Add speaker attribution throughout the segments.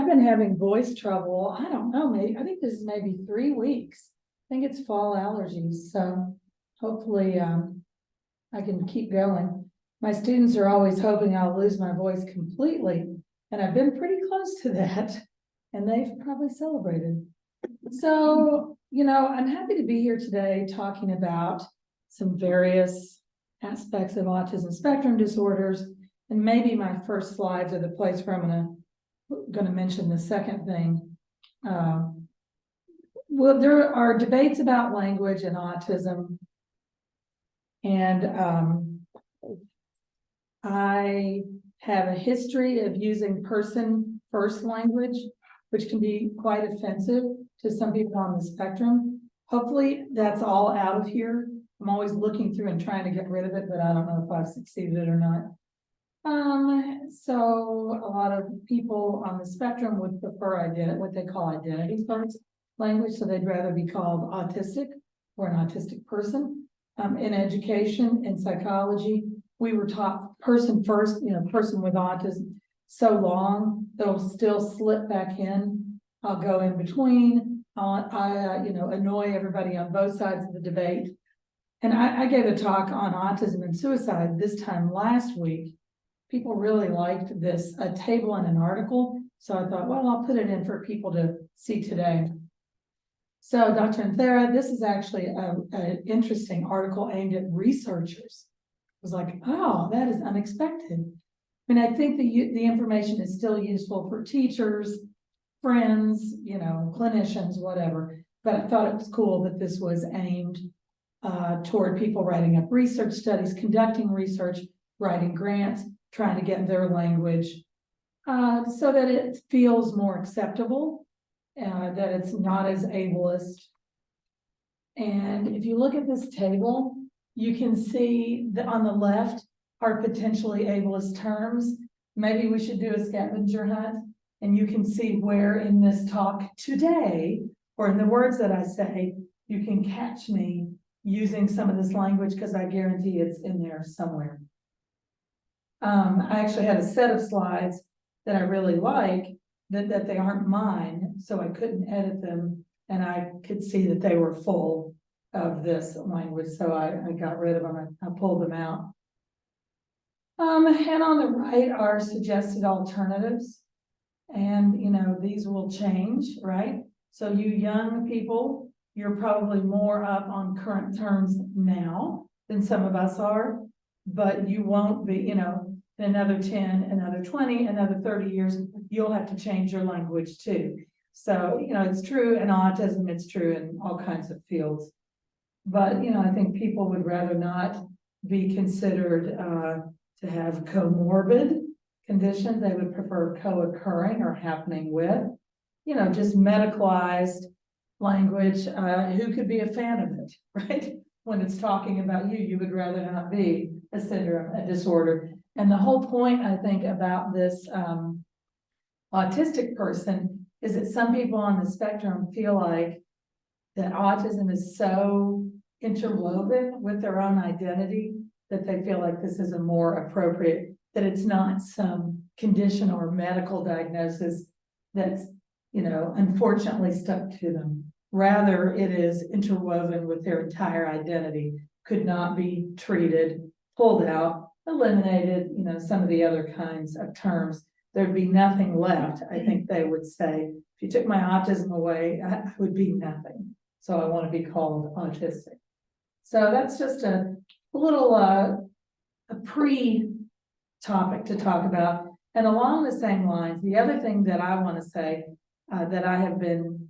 Speaker 1: I've been having voice trouble. I don't know, I think this is maybe 3 weeks. I think it's fall allergies. So hopefully I can keep going. My students are always hoping I'll lose my voice completely. And I've been pretty close to that. And they've probably celebrated. So, I'm happy to be here today talking about some various aspects of autism spectrum disorders. And maybe my first slides are the place where I'm going to mention the second thing. Well, there are debates about language and autism. And I have a history of using person-first language, which can be quite offensive to some people on the spectrum. Hopefully that's all out of here. I'm always looking through and trying to get rid of it, but I don't know if I've succeeded or not. So a lot of people on the spectrum would prefer what they call identity first language. So they'd rather be called autistic or an autistic person. In education and psychology, we were taught person first, person with autism so long, it'll still slip back in. I'll go in between. Annoy everybody on both sides of the debate. And I gave a talk on autism and suicide this time last week. People really liked a table and an article. So I thought, well, I'll put it in for people to see today. So Dr. Anthera, this is actually an interesting article aimed at researchers. I was like, oh, that is unexpected. I mean, I think the information is still useful for teachers, friends, clinicians, whatever. But I thought it was cool that this was aimed toward people writing up research studies, conducting research, writing grants, trying to get their language so that it feels more acceptable, that it's not as ableist. And if you look at this table, you can see that on the left are potentially ableist terms. Maybe we should do a scavenger hunt, and you can see where in this talk today, or in the words that I say, you can catch me using some of this language, because I guarantee it's in there somewhere. I actually had a set of slides that I really like, that they aren't mine, so I couldn't edit them, and I could see that they were full of this language, so I got rid of them. I pulled them out. And on the right are suggested alternatives, and these will change, right? So you young people, you're probably more up on current terms now than some of us are, but you won't be, in another 10, another 20, another 30 years, you'll have to change your language too. So, it's true in autism, it's true in all kinds of fields. But, I think people would rather not be considered to have comorbid conditions. They would prefer co-occurring or happening with, just medicalized language. Who could be a fan of it, right? When it's talking about you would rather not be a syndrome, a disorder. And the whole point, I think, about this autistic person is that some people on the spectrum feel like that autism is so interwoven with their own identity that they feel like this is a more appropriate, that it's not some condition or medical diagnosis that's, unfortunately stuck to them. Rather, it is interwoven with their entire identity, could not be treated, pulled out, eliminated, some of the other kinds of terms. There'd be nothing left. I think they would say, if you took my autism away, I would be nothing. So I want to be called autistic. So that's just a little a pre-topic to talk about. And along the same lines, the other thing that I want to say that I have been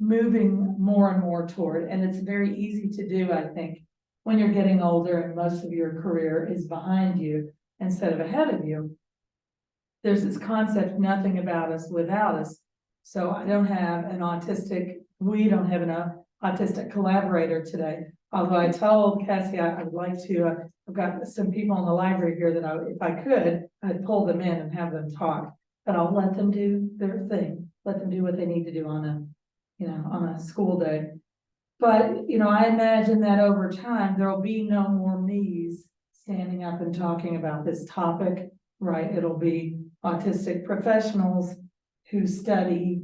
Speaker 1: moving more and more toward, and it's very easy to do, I think, when you're getting older and most of your career is behind you instead of ahead of you. There's this concept, nothing about us without us. So I don't have an we don't have an autistic collaborator today. Although I told Cassie I would like to, I've got some people in the library here that if I could, I'd pull them in and have them talk. But I'll let them do their thing, let them do what they need to do on a school day. But, I imagine that over time, there'll be no more me's standing up and talking about this topic, right? It'll be autistic professionals who study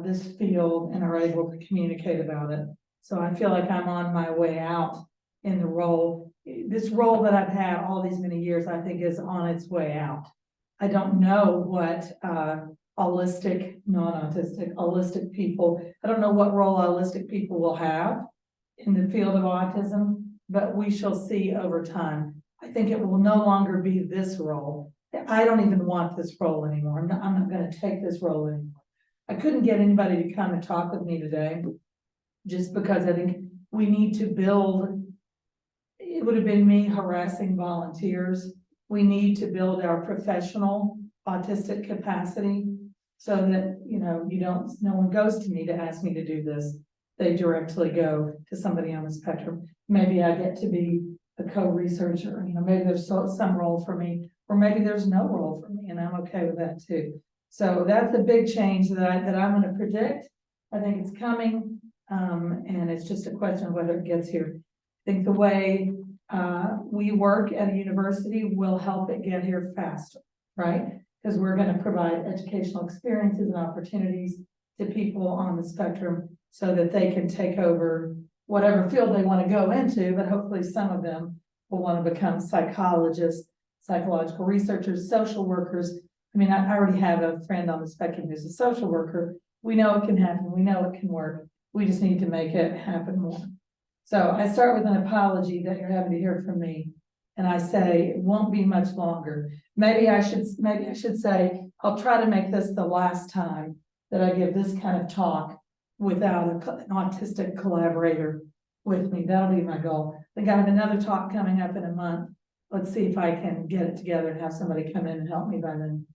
Speaker 1: this field and are able to communicate about it. So I feel like I'm on my way out in the role. This role that I've had all these many years, I think is on its way out. I don't know what autistic, non-autistic, holistic people, I don't know what role autistic people will have in the field of autism, but we shall see over time. I think it will no longer be this role. I don't even want this role anymore. I'm not going to take this role anymore. I couldn't get anybody to come and talk with me today just because I think we need to build, it would have been me harassing volunteers. We need to build our professional autistic capacity so that, no one goes to me to ask me to do this. They directly go to somebody on the spectrum. Maybe I get to be a co-researcher, maybe there's some role for me, or maybe there's no role for me, and I'm okay with that too. So that's a big change that I'm going to predict. I think it's coming, and it's just a question of whether it gets here. I think the way we work at a university will help it get here faster, right? Because we're going to provide educational experiences and opportunities to people on the spectrum so that they can take over whatever field they want to go into, but hopefully some of them will want to become psychologists, psychological researchers, social workers. I mean, I already have a friend on the spectrum who's a social worker. We know it can happen. We know it can work. We just need to make it happen more. So I start with an apology that you're having to hear from me. And I say, it won't be much longer. Maybe I should say, I'll try to make this the last time that I give this kind of talk without an autistic collaborator with me. That'll be my goal. I think I have another talk coming up in a month. Let's see if I can get it together and have somebody come in and help me by then.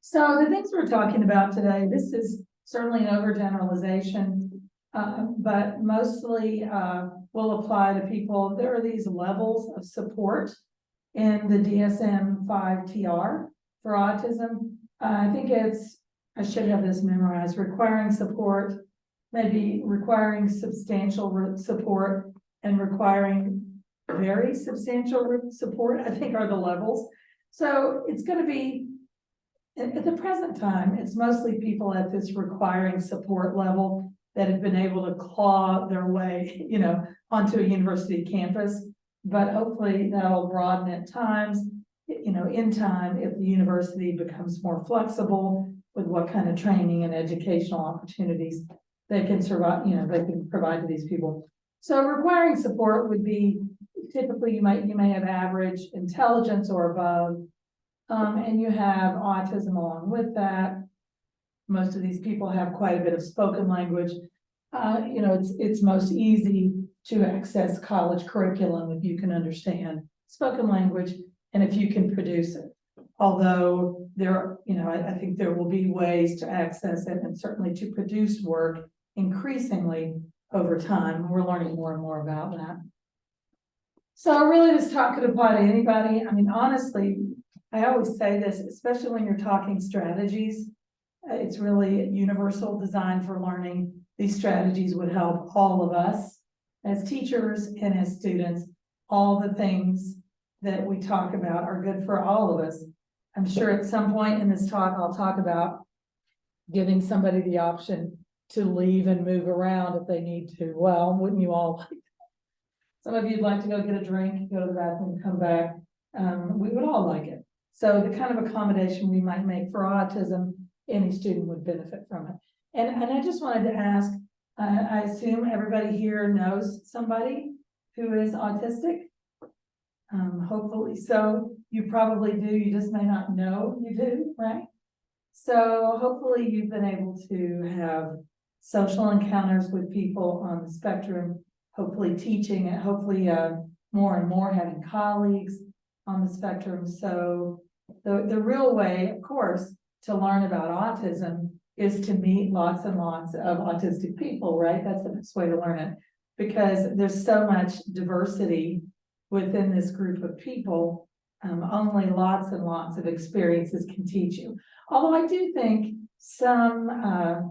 Speaker 1: So the things we're talking about today, this is certainly an overgeneralization, but mostly will apply to people. There are these levels of support in the DSM-5 TR for autism. I think I should have this memorized, requiring support, maybe requiring substantial support, and requiring very substantial support, I think are the levels. So it's going to be, at the present time, it's mostly people at this requiring support level that have been able to claw their way, onto a university campus. But hopefully that'll broaden at times, in time, if the university becomes more flexible with what kind of training and educational opportunities they can survive, they can provide to these people. So requiring support would be typically you may have average intelligence or above, and you have autism along with that. Most of these people have quite a bit of spoken language. It's most easy to access college curriculum if you can understand spoken language and if you can produce it. Although I think there will be ways to access it and certainly to produce work increasingly over time. We're learning more and more about that. So really this talk could apply to anybody. I mean, honestly, I always say this, especially when you're talking strategies, it's really universal design for learning. These strategies would help all of us as teachers and as students. All the things that we talk about are good for all of us. I'm sure at some point in this talk, I'll talk about giving somebody the option to leave and move around if they need to. Well, wouldn't you all like that? Some of you'd like to go get a drink, go to the bathroom, come back. We would all like it. So the kind of accommodation we might make for autism, any student would benefit from it. And I just wanted to ask, I assume everybody here knows somebody who is autistic. Hopefully so. You probably do, you just may not know you do, right? So hopefully you've been able to have social encounters with people on the spectrum, hopefully teaching and hopefully more and more having colleagues on the spectrum. So the real way, of course, to learn about autism is to meet lots and lots of autistic people, right? That's the best way to learn it, because there's so much diversity within this group of people. Only lots and lots of experiences can teach you. Although I do think some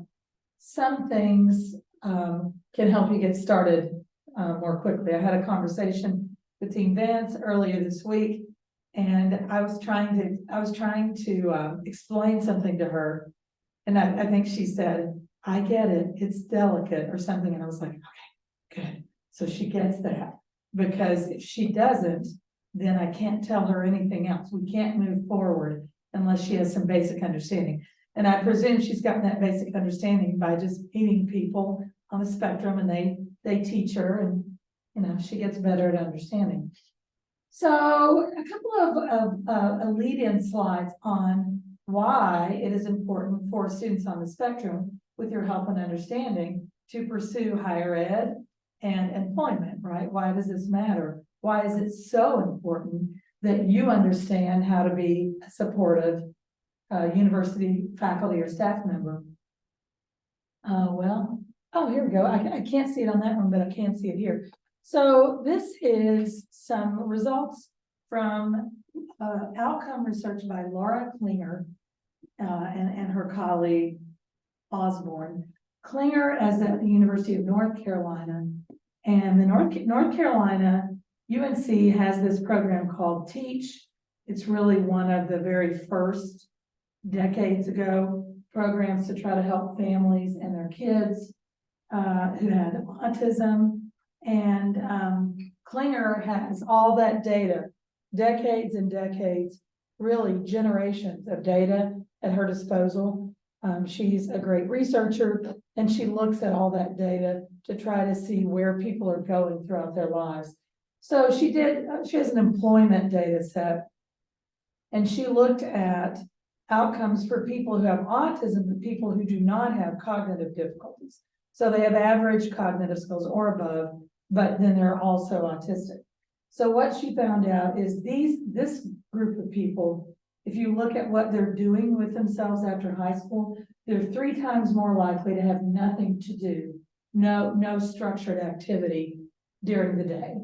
Speaker 1: things can help you get started more quickly. I had a conversation with Team Vance earlier this week, and I was trying to explain something to her And I think she said, I get it, it's delicate or something. And I was like, okay, good. So she gets that, because if she doesn't, then I can't tell her anything else. We can't move forward unless she has some basic understanding. And I presume she's gotten that basic understanding by just meeting people on the spectrum, and they teach her, and you know, she gets better at understanding. So a couple of lead-in slides on why it is important for students on the spectrum, with your help and understanding, to pursue higher ed and employment, right? Why does this matter? Why is it so important that you understand how to be a supportive university faculty or staff member? Here we go. I can't see it on that one, but I can see it here. So this is some results from outcome research by Lara Klinger and her colleague Osborne. Klinger is at the University of North Carolina, and the North Carolina UNC has this program called Teach. It's really one of the very first decades ago programs to try to help families and their kids who had autism. And Klinger has all that data, decades and decades, really generations of data at her disposal. She's a great researcher, and she looks at all that data to try to see where people are going throughout their lives. So she has an employment data set, and she looked at outcomes for people who have autism, but people who do not have cognitive difficulties. So they have average cognitive skills or above, but then they're also autistic. So what she found out is this group of people, if you look at what they're doing with themselves after high school, they're 3 times more likely to have nothing to do, no structured activity during the day,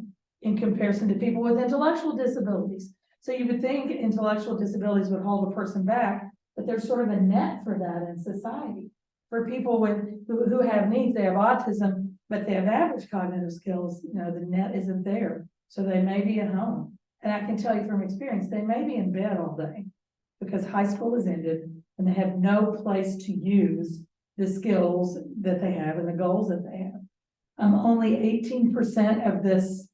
Speaker 1: in comparison to people with intellectual disabilities. So you would think intellectual disabilities would hold a person back, but there's sort of a net for that in society. For people who have needs, they have autism, but they have average cognitive skills, you know, the net isn't there. So they may be at home. And I can tell you from experience, they may be in bed all day because high school has ended and they have no place to use the skills that they have and the goals that they have. Only 18% of this,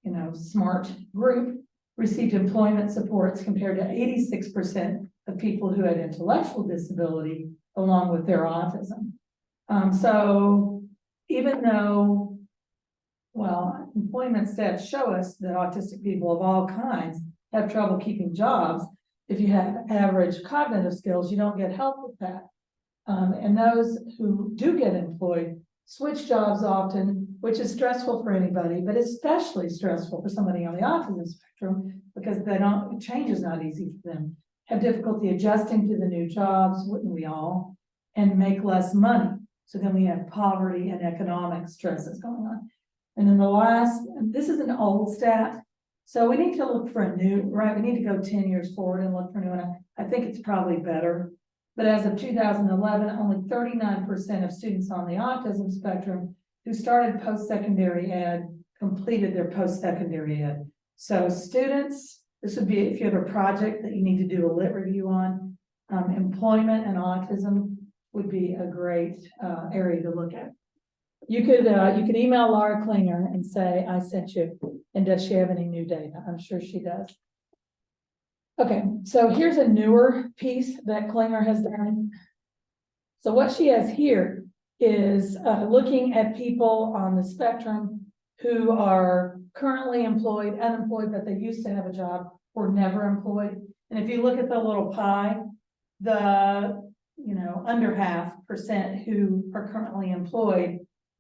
Speaker 1: you know, smart group received employment supports, compared to 86% of people who had intellectual disability along with their autism. So even though, well, employment stats show us that autistic people of all kinds have trouble keeping jobs, if you have average cognitive skills, you don't get help with that. And those who do get employed switch jobs often, which is stressful for anybody, but especially stressful for somebody on the autism spectrum, because change is not easy for them. Have difficulty adjusting to the new jobs, wouldn't we all? And make less money. So then we have poverty and economic stresses going on. And then the last, this is an old stat. So we need to look for a new, right? We need to go 10 years forward and look for a new one. I think it's probably better. But as of 2011, only 39% of students on the autism spectrum who started post-secondary ed completed their post-secondary ed. So students, this would be if you have a project that you need to do a lit review on, employment and autism would be a great area to look at. You could email Lara Klinger and say, I sent you, and does she have any new data? I'm sure she does. Okay, so here's a newer piece that Klinger has done. So what she has here is looking at people on the spectrum who are currently employed, unemployed, but they used to have a job, or never employed. And if you look at the little pie, the under 0.5% who are currently employed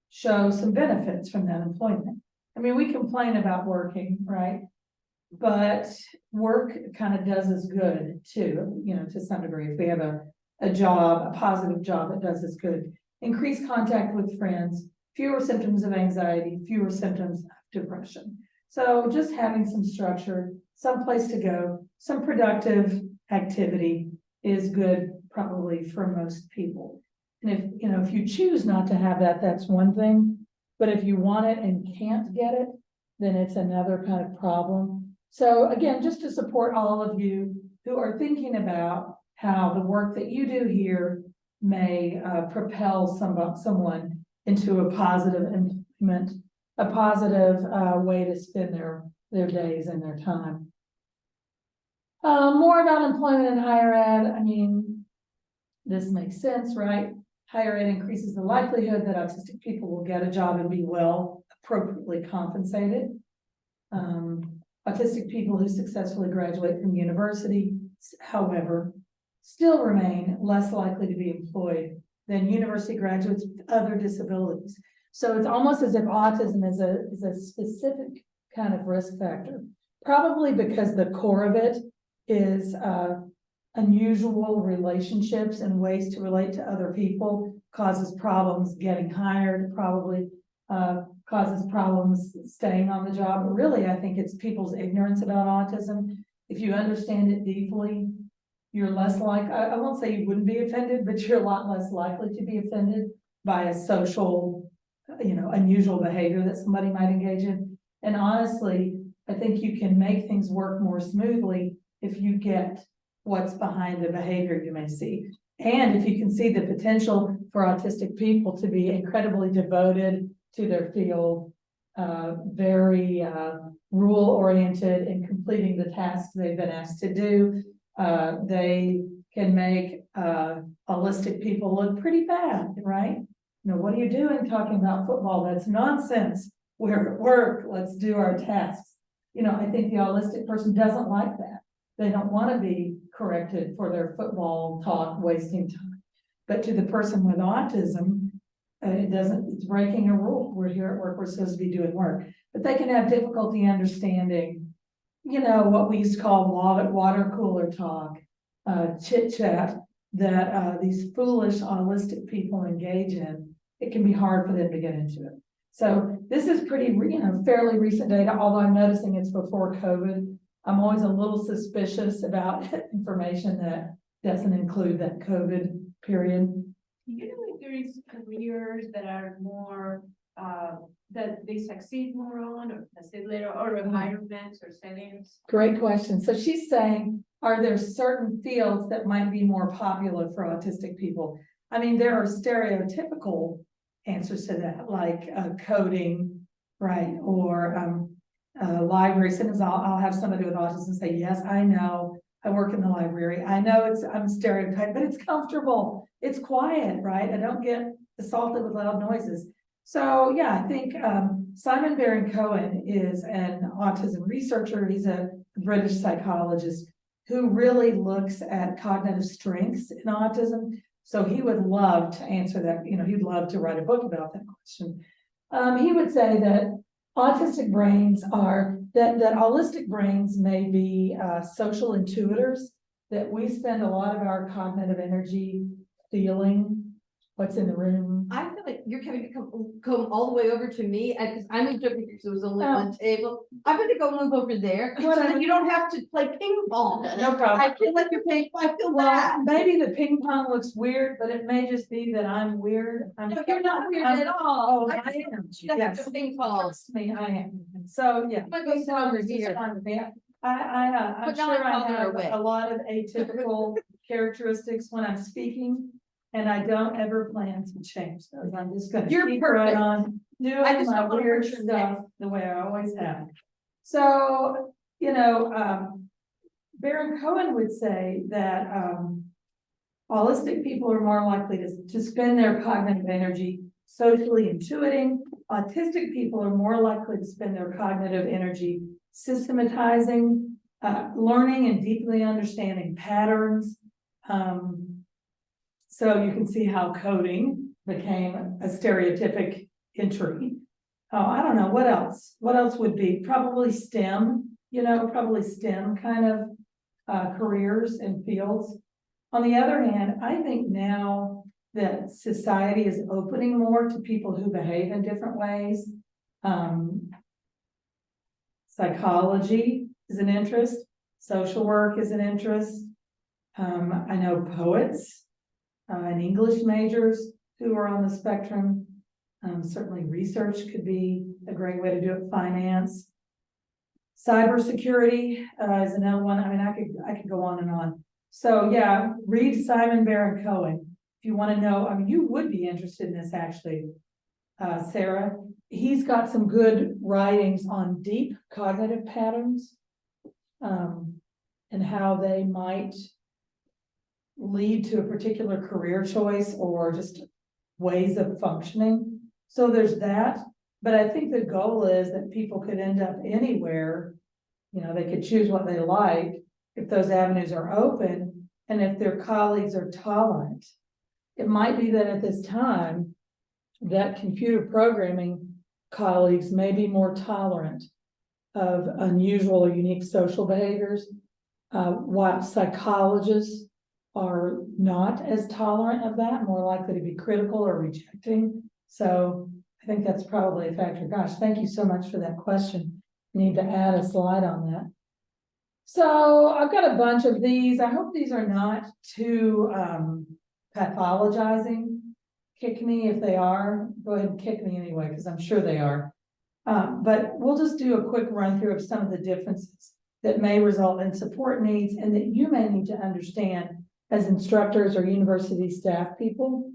Speaker 1: show some benefits from that employment. I mean, we complain about working, right? But work kind of does us good too, to some degree. If we have a job, a positive job that does us good. Increased contact with friends, fewer symptoms of anxiety, fewer symptoms of depression. So just having some structure, some place to go, some productive activity is good probably for most people. And if you choose not to have that, that's one thing. But if you want it and can't get it, then it's another kind of problem. So again, just to support all of you who are thinking about how the work that you do here may propel someone into a positive implement, a positive way to spend their days and their time. More about employment in higher ed. I mean, this makes sense, right? Higher ed increases the likelihood that autistic people will get a job and be well, appropriately compensated. Autistic people who successfully graduate from university, however, still remain less likely to be employed than university graduates with other disabilities. So it's almost as if autism is a specific kind of risk factor, probably because the core of it is unusual relationships and ways to relate to other people, causes problems getting hired, probably causes problems staying on the job. But really, I think it's people's ignorance about autism. If you understand it deeply, you're less I won't say you wouldn't be offended, but you're a lot less likely to be offended by a social, unusual behavior that somebody might engage in. And honestly, I think you can make things work more smoothly if you get what's behind the behavior you may see. And if you can see the potential for autistic people to be incredibly devoted to their field, very rule-oriented in completing the tasks they've been asked to do, they can make holistic people look pretty bad, right? What are you doing talking about football? That's nonsense. We're at work. Let's do our tasks. I think the holistic person doesn't like that. They don't want to be corrected for their football talk, wasting time. But to the person with autism, it's breaking a rule. We're here at work. We're supposed to be doing work. But they can have difficulty understanding, what we used to call water cooler talk, chit chat that these foolish autistic people engage in. It can be hard for them to get into it. So this is pretty, fairly recent data, although I'm noticing it's before COVID. I'm always a little suspicious about information that doesn't include that COVID period.
Speaker 2: Do you know if there is careers that are more, that they succeed more on, or facilitator, or environments or settings?
Speaker 1: Great question. So she's saying, are there certain fields that might be more popular for autistic people? I mean, there are stereotypical answers to that, like coding, right? Or library. Sometimes I'll have somebody with autism say, yes, I know, I work in the library. I know I'm stereotyped, but it's comfortable. It's quiet, right? I don't get assaulted with loud noises. So yeah, I think Simon Baron-Cohen is an autism researcher. He's a British psychologist who really looks at cognitive strengths in autism. So he would love to answer that. He'd love to write a book about that question. He would say that autistic brains that holistic brains may be social intuitors, that we spend a lot of our cognitive energy feeling what's in the room.
Speaker 3: I feel like you're going to come all the way over to me, because I moved over here because there was only one table. I'm going to go move over there. So you don't have to play ping pong.
Speaker 1: No problem.
Speaker 3: I feel like you're paying. I feel bad.
Speaker 1: Maybe the ping pong looks weird, but it may just be that I'm weird.
Speaker 3: No, you're not weird at all.
Speaker 1: Oh, I am.
Speaker 3: Yes. Ping pong.
Speaker 1: Trust me, I am. So yeah,
Speaker 3: I'm gonna go sit over here.
Speaker 1: I'm
Speaker 3: But now
Speaker 1: sure
Speaker 3: I'm
Speaker 1: I
Speaker 3: calling her
Speaker 1: have
Speaker 3: away.
Speaker 1: a lot of atypical characteristics when I'm speaking, and I don't ever plan to change those. I'm just going to
Speaker 3: You're
Speaker 1: keep
Speaker 3: perfect.
Speaker 1: right on doing
Speaker 3: I just
Speaker 1: my
Speaker 3: don't wanna
Speaker 1: weird
Speaker 3: hurt your
Speaker 1: stuff the way I always have. So, Baron-Cohen would say that holistic people are more likely to spend their cognitive energy socially intuiting. Autistic people are more likely to spend their cognitive energy systematizing, learning and deeply understanding patterns. So you can see how coding became a stereotypic entry. I don't know, what else? What else would be? Probably STEM, probably STEM kind of careers and fields. On the other hand, I think now that society is opening more to people who behave in different ways. Psychology is an interest. Social work is an interest. I know poets and English majors who are on the spectrum. Certainly research could be a great way to do it. Finance. Cybersecurity is another one. I mean, I could go on and on. So yeah, read Simon Baron-Cohen. if you want to know, I mean, you would be interested in this actually, Sarah. He's got some good writings on deep cognitive patterns, and how they might lead to a particular career choice or just ways of functioning. So there's that, but I think the goal is that people could end up anywhere. You know, they could choose what they like if those avenues are open and if their colleagues are tolerant. It might be that at this time, that computer programming colleagues may be more tolerant of unusual or unique social behaviors, while psychologists are not as tolerant of that, more likely to be critical or rejecting. So I think that's probably a factor. Gosh, thank you so much for that question. Need to add a slide on that. So I've got a bunch of these. I hope these are not too pathologizing. Kick me if they are. Go ahead and kick me anyway, because I'm sure they are. But we'll just do a quick run through of some of the differences that may result in support needs and that you may need to understand as instructors or university staff people.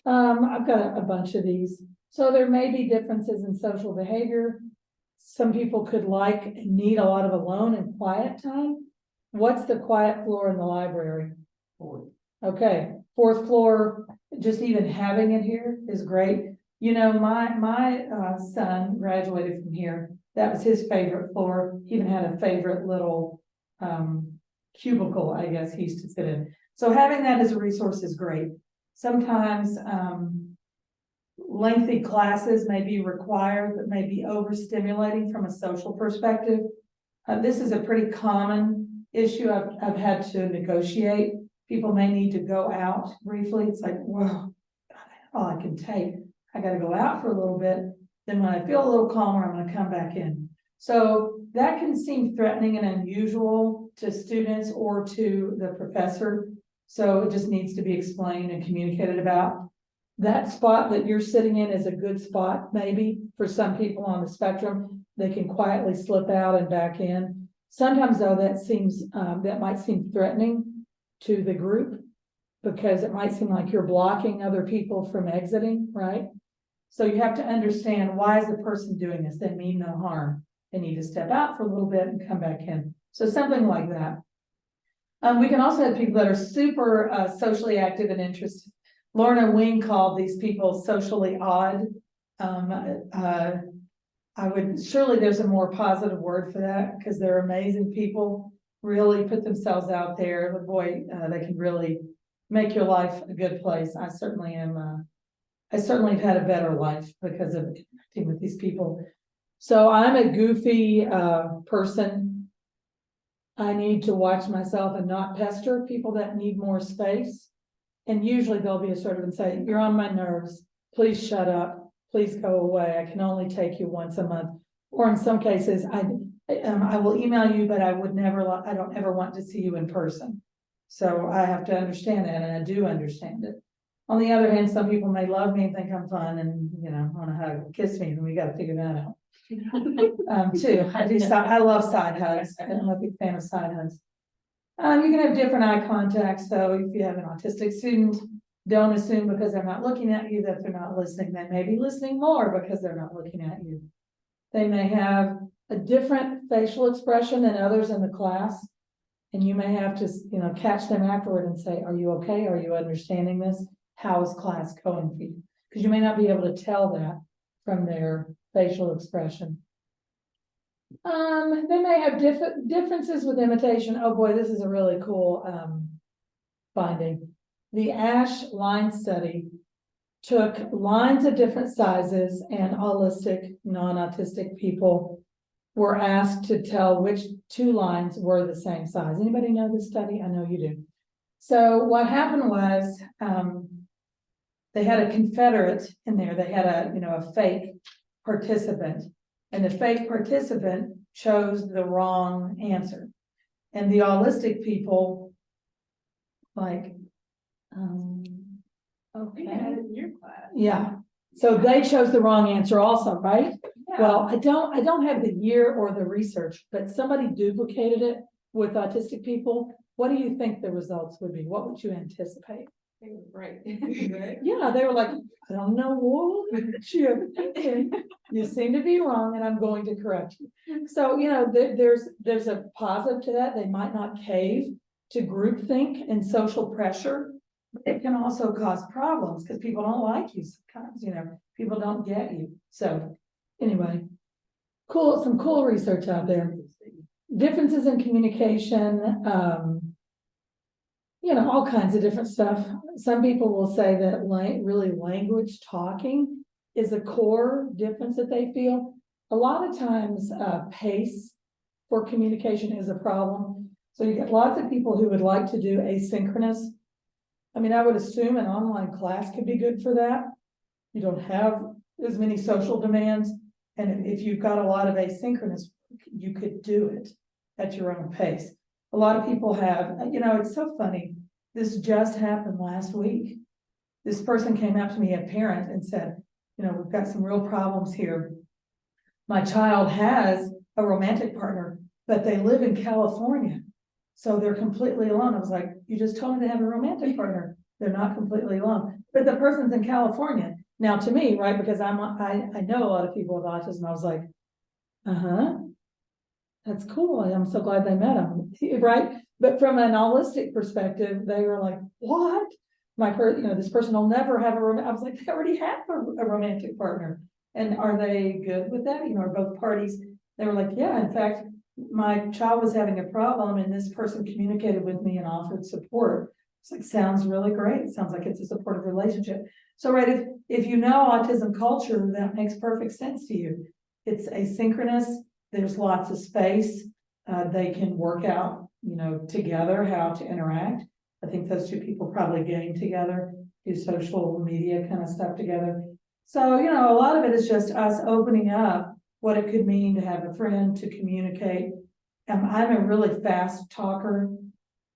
Speaker 1: I've got a bunch of these. So there may be differences in social behavior. Some people could like and need a lot of alone and quiet time. What's the quiet floor in the library? Okay, 4th floor, just even having it here is great. You know, my son graduated from here. That was his favorite floor. He even had a favorite little cubicle, I guess he used to sit in. So having that as a resource is great. Sometimes lengthy classes may be required, but may be overstimulating from a social perspective. This is a pretty common issue I've had to negotiate. People may need to go out briefly. It's like, whoa, all I can take. I got to go out for a little bit. Then when I feel a little calmer, I'm going to come back in. So that can seem threatening and unusual to students or to the professor. So it just needs to be explained and communicated about. That spot that you're sitting in is a good spot, maybe for some people on the spectrum. They can quietly slip out and back in. Sometimes though, that might seem threatening to the group because it might seem like you're blocking other people from exiting, right? So you have to understand, why is the person doing this? They mean no harm. They need to step out for a little bit and come back in. So something like that. We can also have people that are super socially active and interested. Lorna Wing called these people socially odd. Surely there's a more positive word for that, because they're amazing people, really put themselves out there. But boy, they can really make your life a good place. I certainly am. I certainly have had a better life because of interacting with these people. So I'm a goofy person. I need to watch myself and not pester people that need more space. And usually they'll be assertive and say, you're on my nerves. Please shut up. Please go away. I can only take you once a month. Or in some cases, I will email you, but I don't ever want to see you in person. So I have to understand that, and I do understand it. On the other hand, some people may love me and think I'm fun and, you know, want to hug and kiss me, and we got to figure that out. Too. I love side hugs. I'm a big fan of side hugs. You can have different eye contact. So if you have an autistic student, don't assume because they're not looking at you that they're not listening. They may be listening more because they're not looking at you. They may have a different facial expression than others in the class. And you may have to, you know, catch them afterward and say, are you okay? Are you understanding this? How is class going for you? Because you may not be able to tell that from their facial expression. They may have differences with imitation. Oh boy, this is a really cool finding. The ASH line study took lines of different sizes, and autistic, non-autistic people were asked to tell which 2 lines were the same size. Anybody know this study? I know you do. So what happened was they had a confederate in there. They had a fake participant, and the fake participant chose the wrong answer. And the autistic people, like,
Speaker 2: Your class.
Speaker 1: yeah. So they chose the wrong answer also, right?
Speaker 2: Yeah.
Speaker 1: Well, I don't have the year or the research, but somebody duplicated it with autistic people. What do you think the results would be? What would you anticipate?
Speaker 3: Right.
Speaker 1: Yeah, they were like, I don't know what you're thinking. You seem to be wrong and I'm going to correct you. So, there's a positive to that. They might not cave to groupthink and social pressure. It can also cause problems because people don't like you sometimes, people don't get you. So anyway, some cool research out there. Differences in communication, all kinds of different stuff. Some people will say that really language talking is a core difference that they feel. A lot of times, pace for communication is a problem. So you get lots of people who would like to do asynchronous. I mean, I would assume an online class could be good for that. You don't have as many social demands. And if you've got a lot of asynchronous, you could do it at your own pace. A lot of people have, it's so funny. This just happened last week. This person came up to me, a parent, and said, we've got some real problems here. My child has a romantic partner, but they live in California. So they're completely alone. I was like, you just told me to have a romantic partner. They're not completely alone, but the person's in California. Now to me, right, because I know a lot of people with autism, I was like, that's cool. I'm so glad they met him, right? But from an holistic perspective, they were like, what? This person will never have I was like, they already have a romantic partner. And are they good with that? Are both parties? They were like, yeah, in fact, my child was having a problem and this person communicated with me and offered support. It's like, sounds really great. Sounds like it's a supportive relationship. So, right, if you know autism culture, that makes perfect sense to you. It's asynchronous. There's lots of space. They can work out, together how to interact. I think those two people probably game together, do social media kind of stuff together. So, a lot of it is just us opening up what it could mean to have a friend, to communicate. I'm a really fast talker.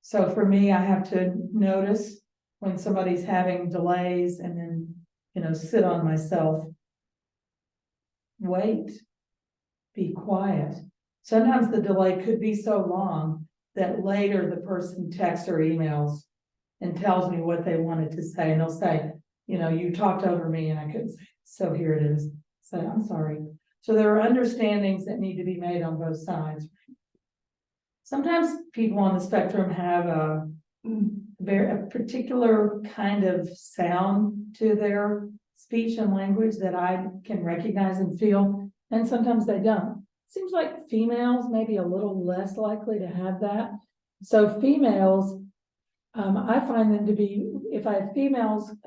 Speaker 1: So for me, I have to notice when somebody's having delays and then, sit on myself. Wait, be quiet. Sometimes the delay could be so long that later the person texts or emails and tells me what they wanted to say. And they'll say, you talked over me and I couldn't say, so here it is. So I'm sorry. So there are understandings that need to be made on both sides. Sometimes people on the spectrum have a particular kind of sound to their speech and language that I can recognize and feel, and sometimes they don't. Seems like females may be a little less likely to have that. So females, I find them to be, if I have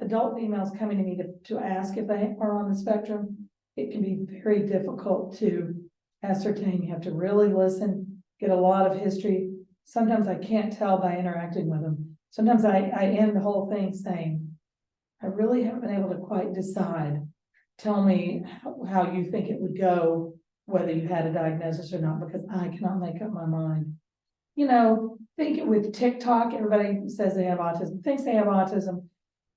Speaker 1: adult females coming to me to ask if they are on the spectrum, it can be very difficult to ascertain. You have to really listen, get a lot of history. Sometimes I can't tell by interacting with them. Sometimes I end the whole thing saying, I really haven't been able to quite decide. Tell me how you think it would go, whether you had a diagnosis or not, because I cannot make up my mind. Think with TikTok, everybody says they have autism, thinks they have autism.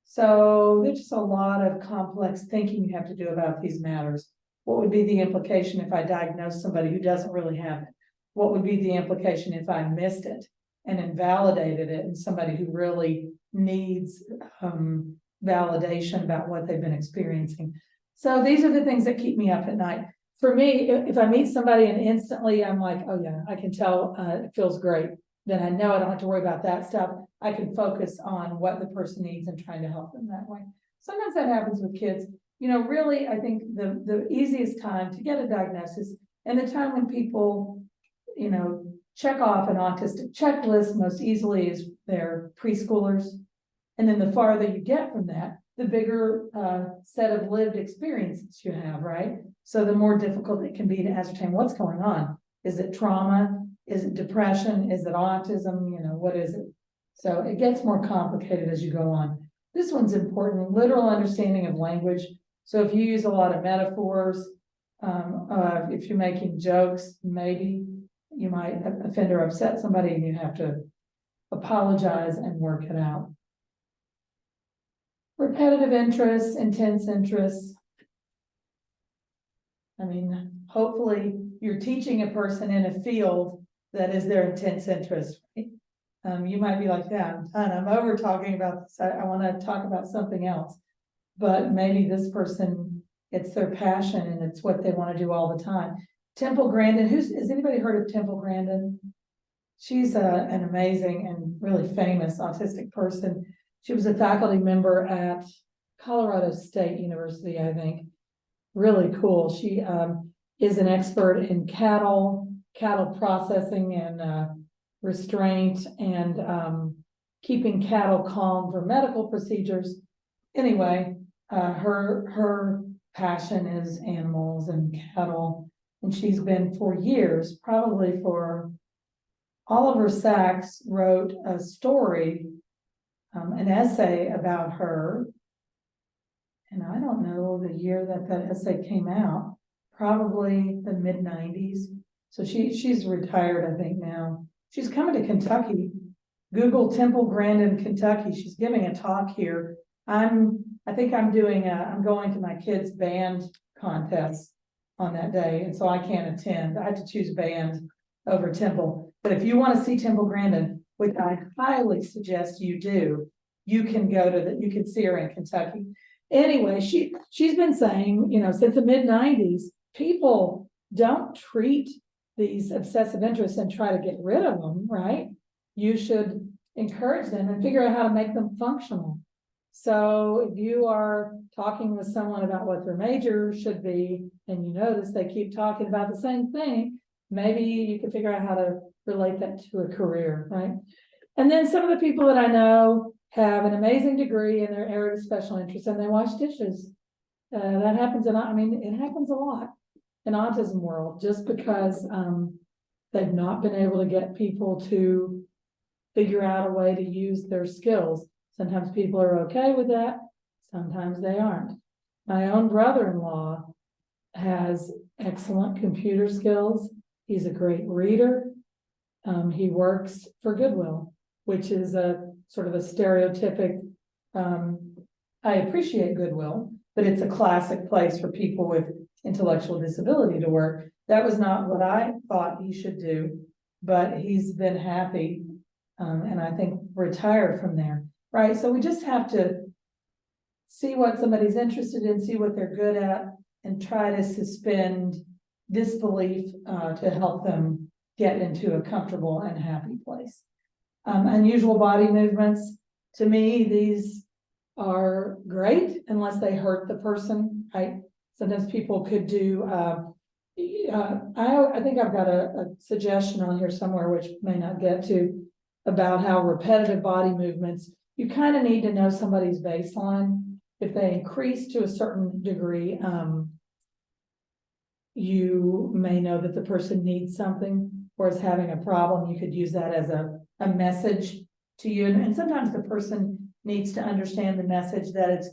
Speaker 1: So there's just a lot of complex thinking you have to do about these matters. What would be the implication if I diagnosed somebody who doesn't really have it? What would be the implication if I missed it and invalidated it in somebody who really needs validation about what they've been experiencing? So these are the things that keep me up at night. For me, if I meet somebody and instantly I'm like, oh yeah, I can tell it feels great, then I know I don't have to worry about that stuff. I can focus on what the person needs and trying to help them that way. Sometimes that happens with kids. Really, I think the easiest time to get a diagnosis and the time when people, check off an autistic checklist most easily is their preschoolers. And then the farther you get from that, the bigger set of lived experiences you have, right? So the more difficult it can be to ascertain what's going on. Is it trauma? Is it depression? Is it autism? What is it? So it gets more complicated as you go on. This one's important, literal understanding of language. So if you use a lot of metaphors, if you're making jokes, maybe you might offend or upset somebody and you have to apologize and work it out. Repetitive interests, intense interests. I mean, hopefully you're teaching a person in a field that is their intense interest. Right? You might be like, yeah, I'm done. I'm over talking about this. I want to talk about something else. But maybe this person, it's their passion and it's what they want to do all the time. Temple Grandin, has anybody heard of Temple Grandin? She's an amazing and really famous autistic person. She was a faculty member at Colorado State University, I think. Really cool. She is an expert in cattle processing and restraint and keeping cattle calm for medical procedures. Anyway, her passion is animals and cattle, and she's been for years, probably for Oliver Sacks wrote a story, an essay about her, and I don't know the year that essay came out, probably the mid-90s. So she's retired, I think now. She's coming to Kentucky. Google Temple Grandin, Kentucky. She's giving a talk here. I'm going to my kids' band contest on that day, and so I can't attend. I had to choose band over Temple. But if you want to see Temple Grandin, which I highly suggest you do, you can you can see her in Kentucky. Anyway, she's been saying, since the mid-90s, people don't treat these obsessive interests and try to get rid of them, right? You should encourage them and figure out how to make them functional. So if you are talking with someone about what their major should be, and you notice they keep talking about the same thing, maybe you can figure out how to relate that to a career, right? And then some of the people that I know have an amazing degree in their area of special interest and they wash dishes. That happens, it happens a lot in autism world, just because they've not been able to get people to figure out a way to use their skills. Sometimes people are okay with that, sometimes they aren't. My own brother-in-law has excellent computer skills. He's a great reader. He works for Goodwill, which is a sort of a stereotypic, I appreciate Goodwill, but it's a classic place for people with intellectual disability to work. That was not what I thought he should do, but he's been happy, and I think retired from there, right? So we just have to see what somebody's interested in, see what they're good at, and try to suspend disbelief to help them get into a comfortable and happy place. Unusual body movements, to me, these are great unless they hurt the person, right? Sometimes people could do, I think I've got a suggestion on here somewhere, which may not get to, about how repetitive body movements, you kind of need to know somebody's baseline. If they increase to a certain degree, you may know that the person needs something or is having a problem. You could use that as a message to you. And sometimes the person needs to understand the message that it's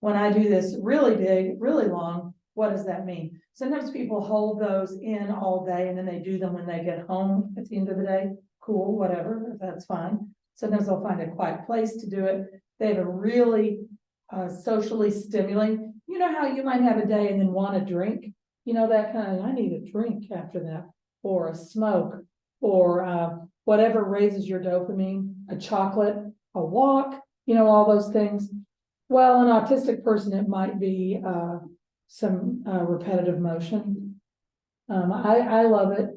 Speaker 1: when I do this really big, really long, what does that mean? Sometimes people hold those in all day and then they do them when they get home at the end of the day. Cool, whatever, that's fine. Sometimes they'll find a quiet place to do it. They have a really socially stimulating, how you might have a day and then want a drink, that kind of, I need a drink after that, or a smoke, or whatever raises your dopamine, a chocolate, a walk, all those things. Well, an autistic person, it might be some repetitive motion. I love it.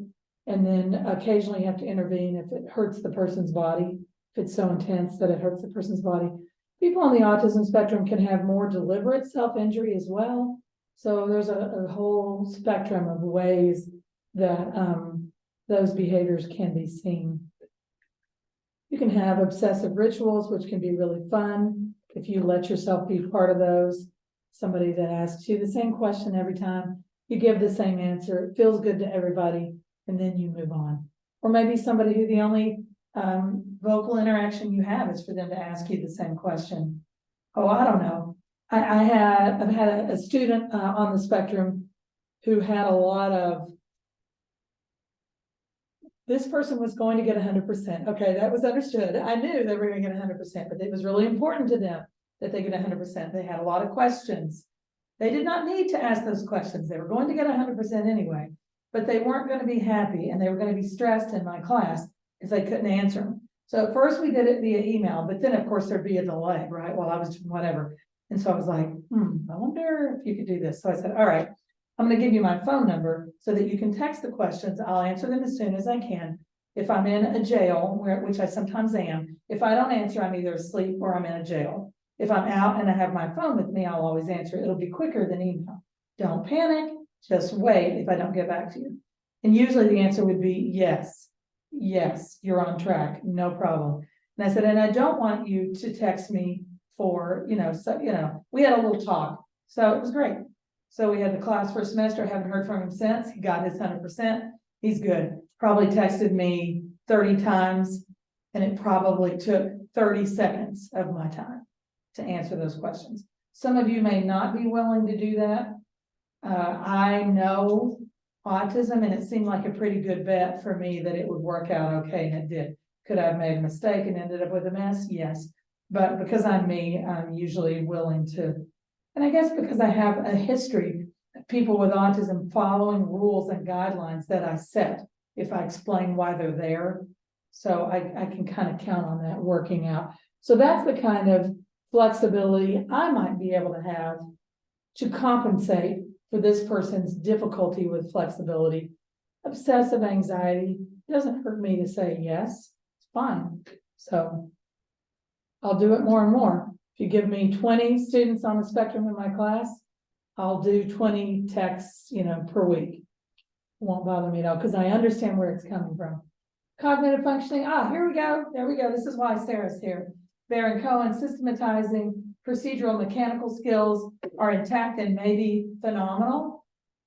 Speaker 1: And then occasionally you have to intervene if it hurts the person's body, if it's so intense that it hurts the person's body. People on the autism spectrum can have more deliberate self-injury as well. So there's a whole spectrum of ways that those behaviors can be seen. You can have obsessive rituals, which can be really fun if you let yourself be part of those. Somebody that asks you the same question every time, you give the same answer, it feels good to everybody, and then you move on. Or maybe somebody who the only vocal interaction you have is for them to ask you the same question. Oh, I don't know. I've had a student on the spectrum who had a lot of, this person was going to get 100%. Okay, that was understood. I knew they were going to get 100%, but it was really important to them that they get 100%. They had a lot of questions. They did not need to ask those questions. They were going to get 100% anyway, but they weren't going to be happy and they were going to be stressed in my class if they couldn't answer them. So at first we did it via email, but then of course there'd be a delay, right? While I was doing whatever. And so I was like, I wonder if you could do this. So I said, all right, I'm gonna give you my phone number so that you can text the questions. I'll answer them as soon as I can. If I'm in a jail, which I sometimes am, if I don't answer, I'm either asleep or I'm in a jail. If I'm out and I have my phone with me, I'll always answer. It'll be quicker than email. Don't panic, just wait if I don't get back to you. And usually the answer would be yes, you're on track, no problem. And I said, and I don't want you to text me for, we had a little talk. So it was great. So we had the class for a semester, haven't heard from him since. He got his 100%. He's good. Probably texted me 30 times, and it probably took 30 seconds of my time to answer those questions. Some of you may not be willing to do that. I know autism, and it seemed like a pretty good bet for me that it would work out okay, and it did. Could I have made a mistake and ended up with a mess? Yes. But because I'm me, I'm usually willing to, and I guess because I have a history of people with autism following rules and guidelines that I set if I explain why they're there. So I can kind of count on that working out. So that's the kind of flexibility I might be able to have to compensate for this person's difficulty with flexibility. Obsessive anxiety doesn't hurt me to say yes, it's fine. So I'll do it more and more. If you give me 20 students on the spectrum in my class, I'll do 20 texts, per week. It won't bother me at all because I understand where it's coming from. Cognitive functioning. Here we go. There we go. This is why Sarah's here. Bear and Cohen, systematizing procedural mechanical skills are intact and maybe phenomenal.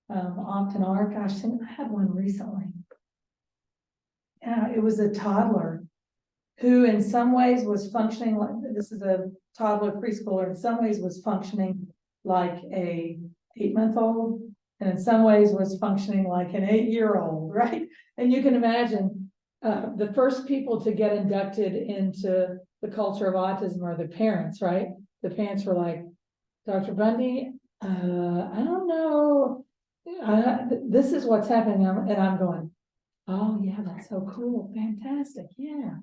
Speaker 1: Often are. Gosh, I had one recently. Yeah, it was a toddler who in some ways was functioning like, this is a toddler preschooler, in some ways was functioning like a 8-month-old, and in some ways was functioning like an 8-year-old, right? And you can imagine the first people to get inducted into the culture of autism are the parents, right? The parents were like, Dr. Bundy, I don't know. This is what's happening. And I'm going, oh yeah, that's so cool. Fantastic. Yeah.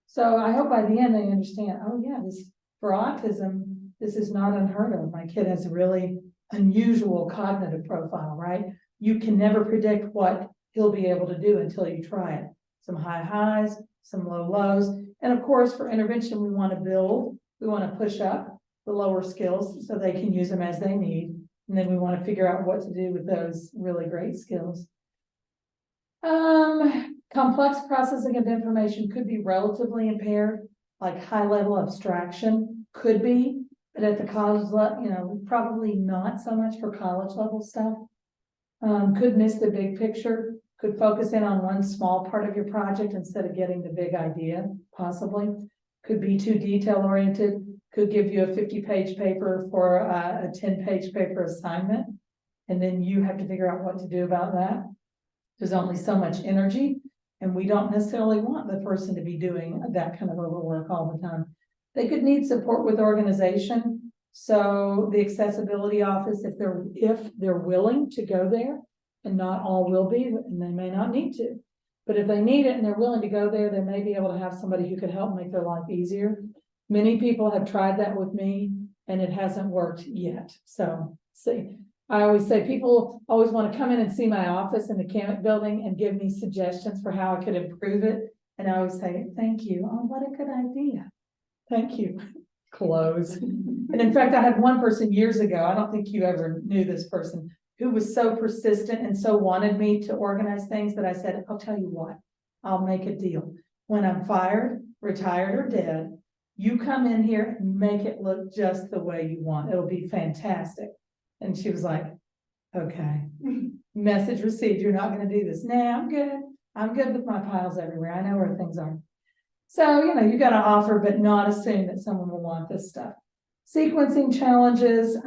Speaker 1: So I hope by the end they understand, oh yeah, this for autism, this is not unheard of. My kid has a really unusual cognitive profile, right? You can never predict what he'll be able to do until you try it. Some high highs, some low lows. And of course, for intervention, we want to build, we want to push up the lower skills so they can use them as they need. And then we want to figure out what to do with those really great skills. Complex processing of information could be relatively impaired, like high level abstraction could be, but at the college level, probably not so much for college level stuff. Could miss the big picture, could focus in on one small part of your project instead of getting the big idea, possibly. Could be too detail oriented, could give you a 50-page paper for a 10-page paper assignment. And then you have to figure out what to do about that. There's only so much energy, and we don't necessarily want the person to be doing that kind of overwork all the time. They could need support with organization. So the accessibility office, if they're willing to go there, and not all will be, and they may not need to, but if they need it and they're willing to go there, they may be able to have somebody who could help make their life easier. Many people have tried that with me, and it hasn't worked yet. So see. I always say people always want to come in and see my office in the Kamek building and give me suggestions for how I could improve it. And I always say, thank you. Oh, what a good idea. Thank you. Close. And in fact, I had one person years ago, I don't think you ever knew this person, who was so persistent and so wanted me to organize things that I said, I'll tell you what, I'll make a deal. When I'm fired, retired, or dead, you come in here and make it look just the way you want. It'll be fantastic. And she was like, okay, message received. You're not going to do this. Nah, I'm good. I'm good with my piles everywhere. I know where things are. So, you got to offer, but not assume that someone will want this stuff. Sequencing challenges.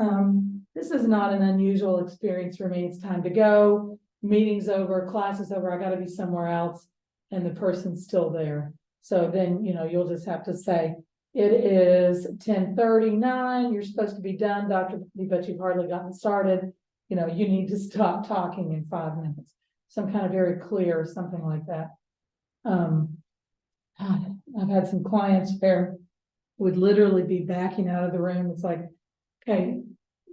Speaker 1: This is not an unusual experience for me. It's time to go. Meeting's over, class is over. I got to be somewhere else. And the person's still there. So then, you'll just have to say, it is 10:39. You're supposed to be done, Dr. But you've hardly gotten started. You need to stop talking in 5 minutes. Some kind of very clear, something like that. I've had some clients where would literally be backing out of the room. It's like, okay,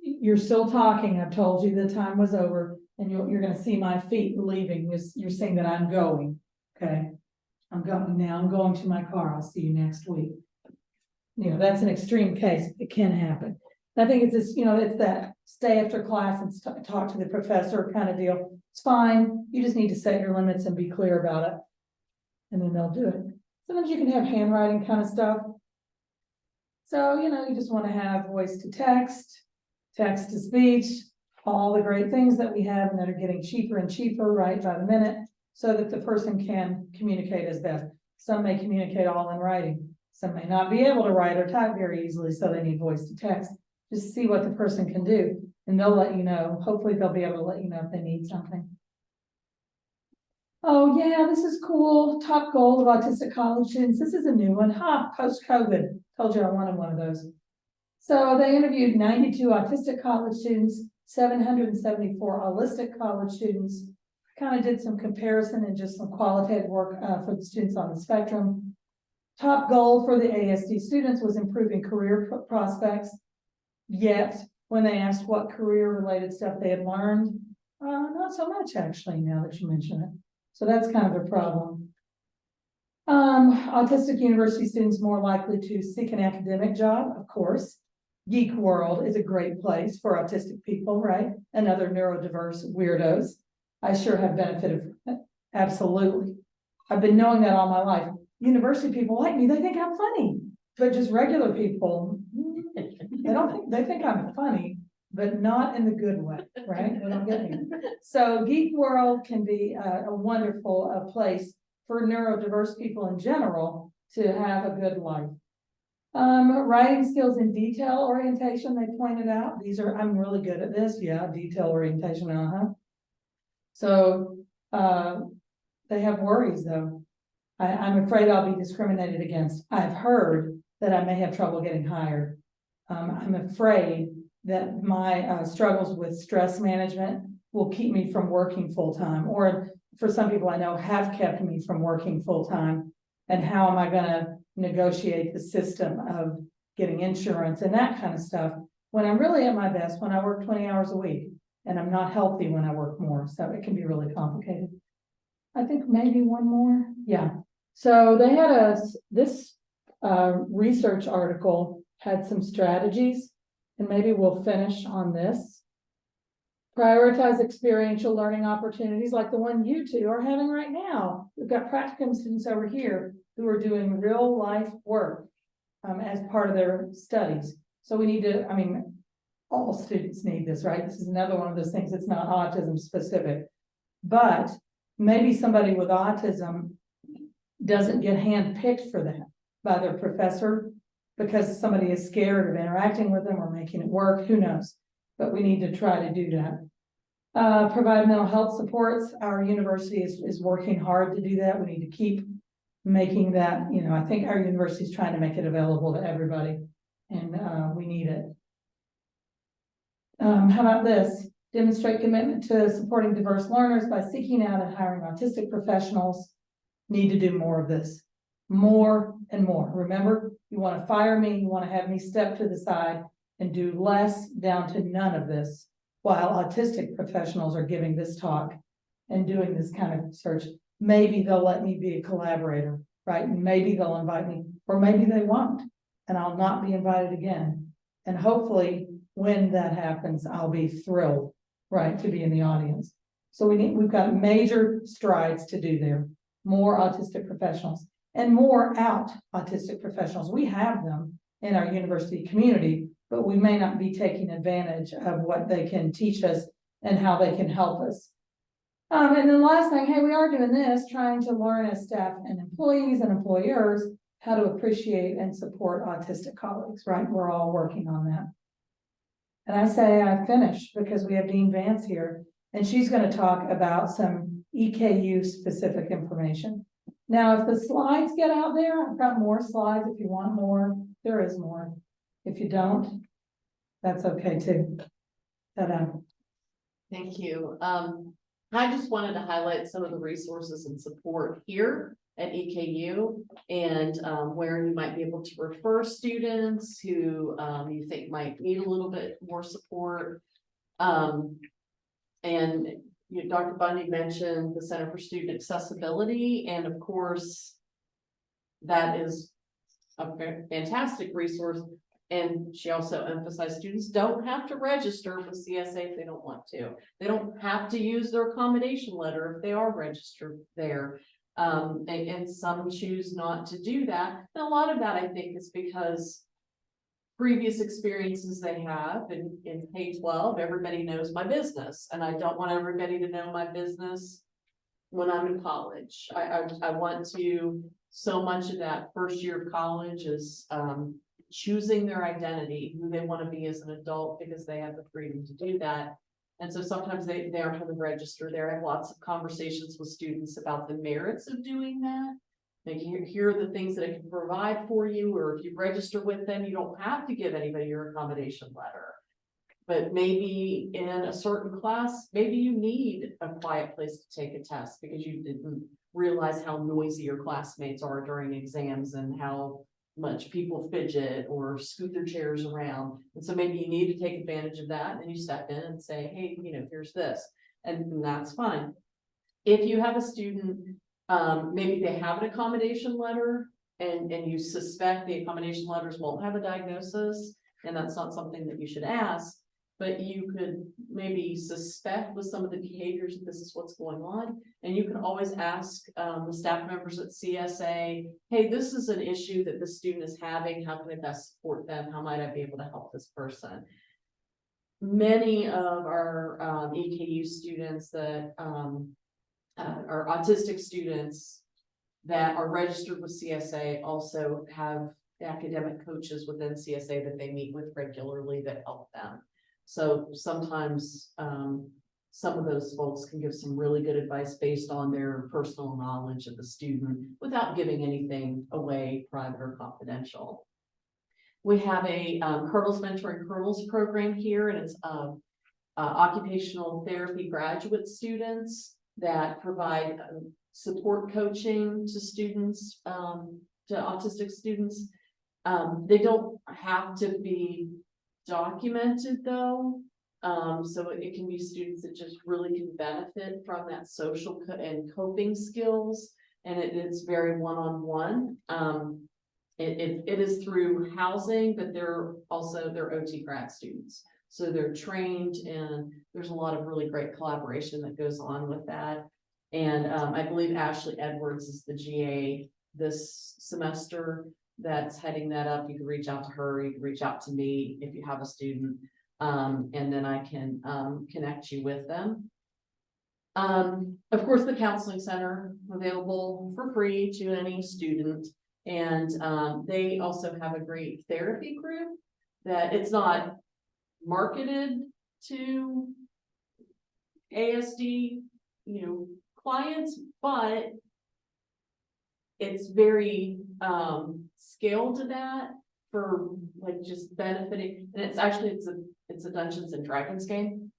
Speaker 1: you're still talking. I've told you the time was over and you're gonna see my feet leaving. You're saying that I'm going. Okay, I'm going now. I'm going to my car. I'll see you next week. You know, that's an extreme case. It can happen. I think it's this, you know, it's that stay after class and talk to the professor kind of deal. It's fine. You just need to set your limits and be clear about it. And then they'll do it. Sometimes you can have handwriting kind of stuff. So, you know, you just want to have voice to text, text to speech, all the great things that we have and that are getting cheaper and cheaper, right, by the minute, so that the person can communicate as best. Some may communicate all in writing. Some may not be able to write or type very easily, so they need voice to text. Just see what the person can do, and they'll let you know. Hopefully they'll be able to let you know if they need something. Oh yeah, this is cool. Top goal of autistic college students. This is a new one. Post-COVID. Told you I wanted one of those. So they interviewed 92 autistic college students, 774 holistic college students. Kind of did some comparison and just some qualitative work for the students on the spectrum. Top goal for the ASD students was improving career prospects. Yet, when they asked what career-related stuff they had learned, not so much actually, now that you mention it. So that's kind of a problem. Autistic university students more likely to seek an academic job, of course. Geek World is a great place for autistic people, right? And other neurodiverse weirdos. I sure have benefited from it. Absolutely. I've been knowing that all my life. University people like me, they think I'm funny, but just regular people, they think I'm funny, but not in the good way, right? They don't get me. So Geek World can be a wonderful place for neurodiverse people in general to have a good life. Writing skills and detail orientation, they pointed out. I'm really good at this. Yeah, detail orientation, So they have worries though. I'm afraid I'll be discriminated against. I've heard that I may have trouble getting hired. I'm afraid that my struggles with stress management will keep me from working full-time, or for some people I know have kept me from working full-time. And how am I going to negotiate the system of getting insurance and that kind of stuff when I'm really at my best when I work 20 hours a week, and I'm not healthy when I work more. So it can be really complicated. I think maybe one more. Yeah. So they had this research article had some strategies, and maybe we'll finish on this. Prioritize experiential learning opportunities like the one you two are having right now. We've got practicum students over here who are doing real life work as part of their studies. So we need to, I mean, all students need this, right? This is another one of those things that's not autism specific, but maybe somebody with autism doesn't get handpicked for that by their professor because somebody is scared of interacting with them or making it work, who knows? But we need to try to do that. Provide mental health supports. Our university is working hard to do that. We need to keep making that, you know, I think our university is trying to make it available to everybody, and we need it. How about this? Demonstrate commitment to supporting diverse learners by seeking out and hiring autistic professionals. Need to do more of this. More and more. Remember, you want to fire me, you want to have me step to the side and do less down to none of this, while autistic professionals are giving this talk and doing this kind of search. Maybe they'll let me be a collaborator, right? Maybe they'll invite me, or maybe they won't, and I'll not be invited again. And hopefully when that happens, I'll be thrilled, right, to be in the audience. So we've got major strides to do there. More autistic professionals and more out autistic professionals. We have them in our university community, but we may not be taking advantage of what they can teach us and how they can help us. And then the last thing, hey, we are doing this, trying to learn as staff and employees and employers how to appreciate and support autistic colleagues, right? We're all working on that. And I say I finished because we have Dean Vance here, and she's going to talk about some EKU specific information. Now, if the slides get out there, I've got more slides. If you want more, there is more. If you don't, that's okay too.
Speaker 4: Thank you. I just wanted to highlight some of the resources and support here at EKU, and where you might be able to refer students who you think might need a little bit more support. And Dr. Bundy mentioned the Center for Student Accessibility, and of course, that is a fantastic resource. And she also emphasized students don't have to register with CSA if they don't want to. They don't have to use their accommodation letter if they are registered there. And some choose not to do that. And a lot of that, I think, is because previous experiences they have in K-12, everybody knows my business, and I don't want everybody to know my business when I'm in college. I want to, so much of that first year of college is choosing their identity, who they want to be as an adult, because they have the freedom to do that. And so sometimes they aren't going to register there. I have lots of conversations with students about the merits of doing that. Like, here are the things that it can provide for you, or if you register with them, you don't have to give anybody your accommodation letter. But maybe in a certain class, maybe you need a quiet place to take a test because you didn't realize how noisy your classmates are during exams and how much people fidget or scoot their chairs around. And so maybe you need to take advantage of that, and you step in and say, hey, here's this, and that's fine. If you have a student, maybe they have an accommodation letter and you suspect the accommodation letters won't have a diagnosis, and that's not something that you should ask, but you could maybe suspect with some of the behaviors that this is what's going on. And you can always ask the staff members at CSA, hey, this is an issue that the student is having. How can I best support them? How might I be able to help this person? Many of our EKU students that are autistic students that are registered with CSA also have academic coaches within CSA that they meet with regularly that help them. So sometimes some of those folks can give some really good advice based on their personal knowledge of the student without giving anything away private or confidential. We have a Kernels Mentoring Kernels program here, and it's occupational therapy graduate students that provide support coaching to students, to autistic students. They don't have to be documented though. So it can be students that just really can benefit from that social and coping skills. And it's very one-on-one. It is through housing, but they're OT grad students. So they're trained, and there's a lot of really great collaboration that goes on with that. And I believe Ashley Edwards is the GA this semester that's heading that up. You can reach out to her, you can reach out to me if you have a student, and then I can connect you with them. Of course, the counseling center available for free to any student. And they also have a great therapy group that it's not marketed to ASD, clients, but it's very scaled to that for like just benefiting. And it's a Dungeons and Dragons game.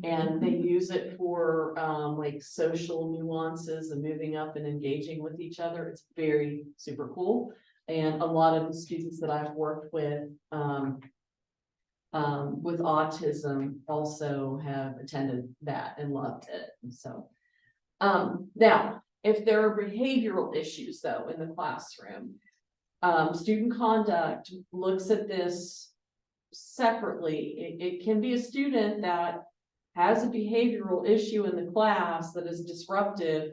Speaker 4: And they use it for like social nuances and moving up and engaging with each other. It's very super cool. And a lot of the students that I've worked with autism also have attended that and loved it. And so now, if there are behavioral issues though in the classroom, student conduct looks at this separately. It can be a student that has a behavioral issue in the class that is disruptive,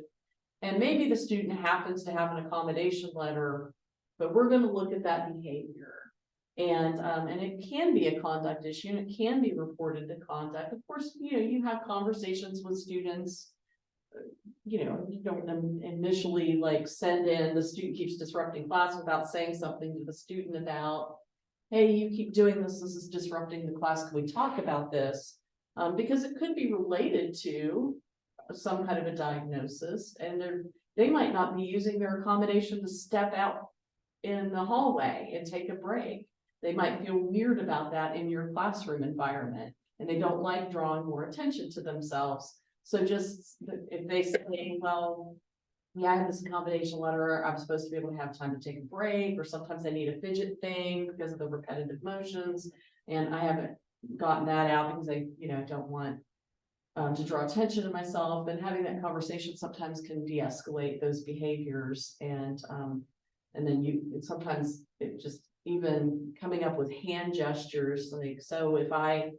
Speaker 4: and maybe the student happens to have an accommodation letter, but we're going to look at that behavior. And it can be a conduct issue, and it can be reported to conduct. Of course, you have conversations with students. You don't initially like send in the student keeps disrupting class without saying something to the student about, hey, you keep doing this. This is disrupting the class. Can we talk about this? Because it could be related to some kind of a diagnosis, and they might not be using their accommodation to step out in the hallway and take a break. They might feel weird about that in your classroom environment, and they don't like drawing more attention to themselves. So just if they say, well, yeah, I have this accommodation letter, I'm supposed to be able to have time to take a break, or sometimes I need a fidget thing because of the repetitive motions. And I haven't gotten that out because I, don't want to draw attention to myself, and having that conversation sometimes can de-escalate those behaviors. And then sometimes it just, even coming up with hand gestures, like, so if I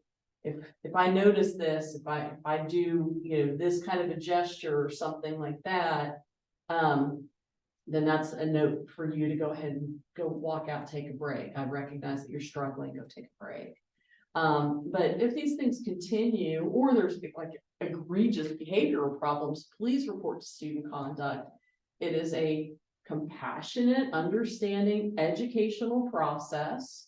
Speaker 4: notice this, if I do, this kind of a gesture or something like that, then that's a note for you to go ahead and go walk out, take a break. I recognize that you're struggling, go take a break. But if these things continue, or there's like egregious behavioral problems, please report to student conduct. It is a compassionate, understanding, educational process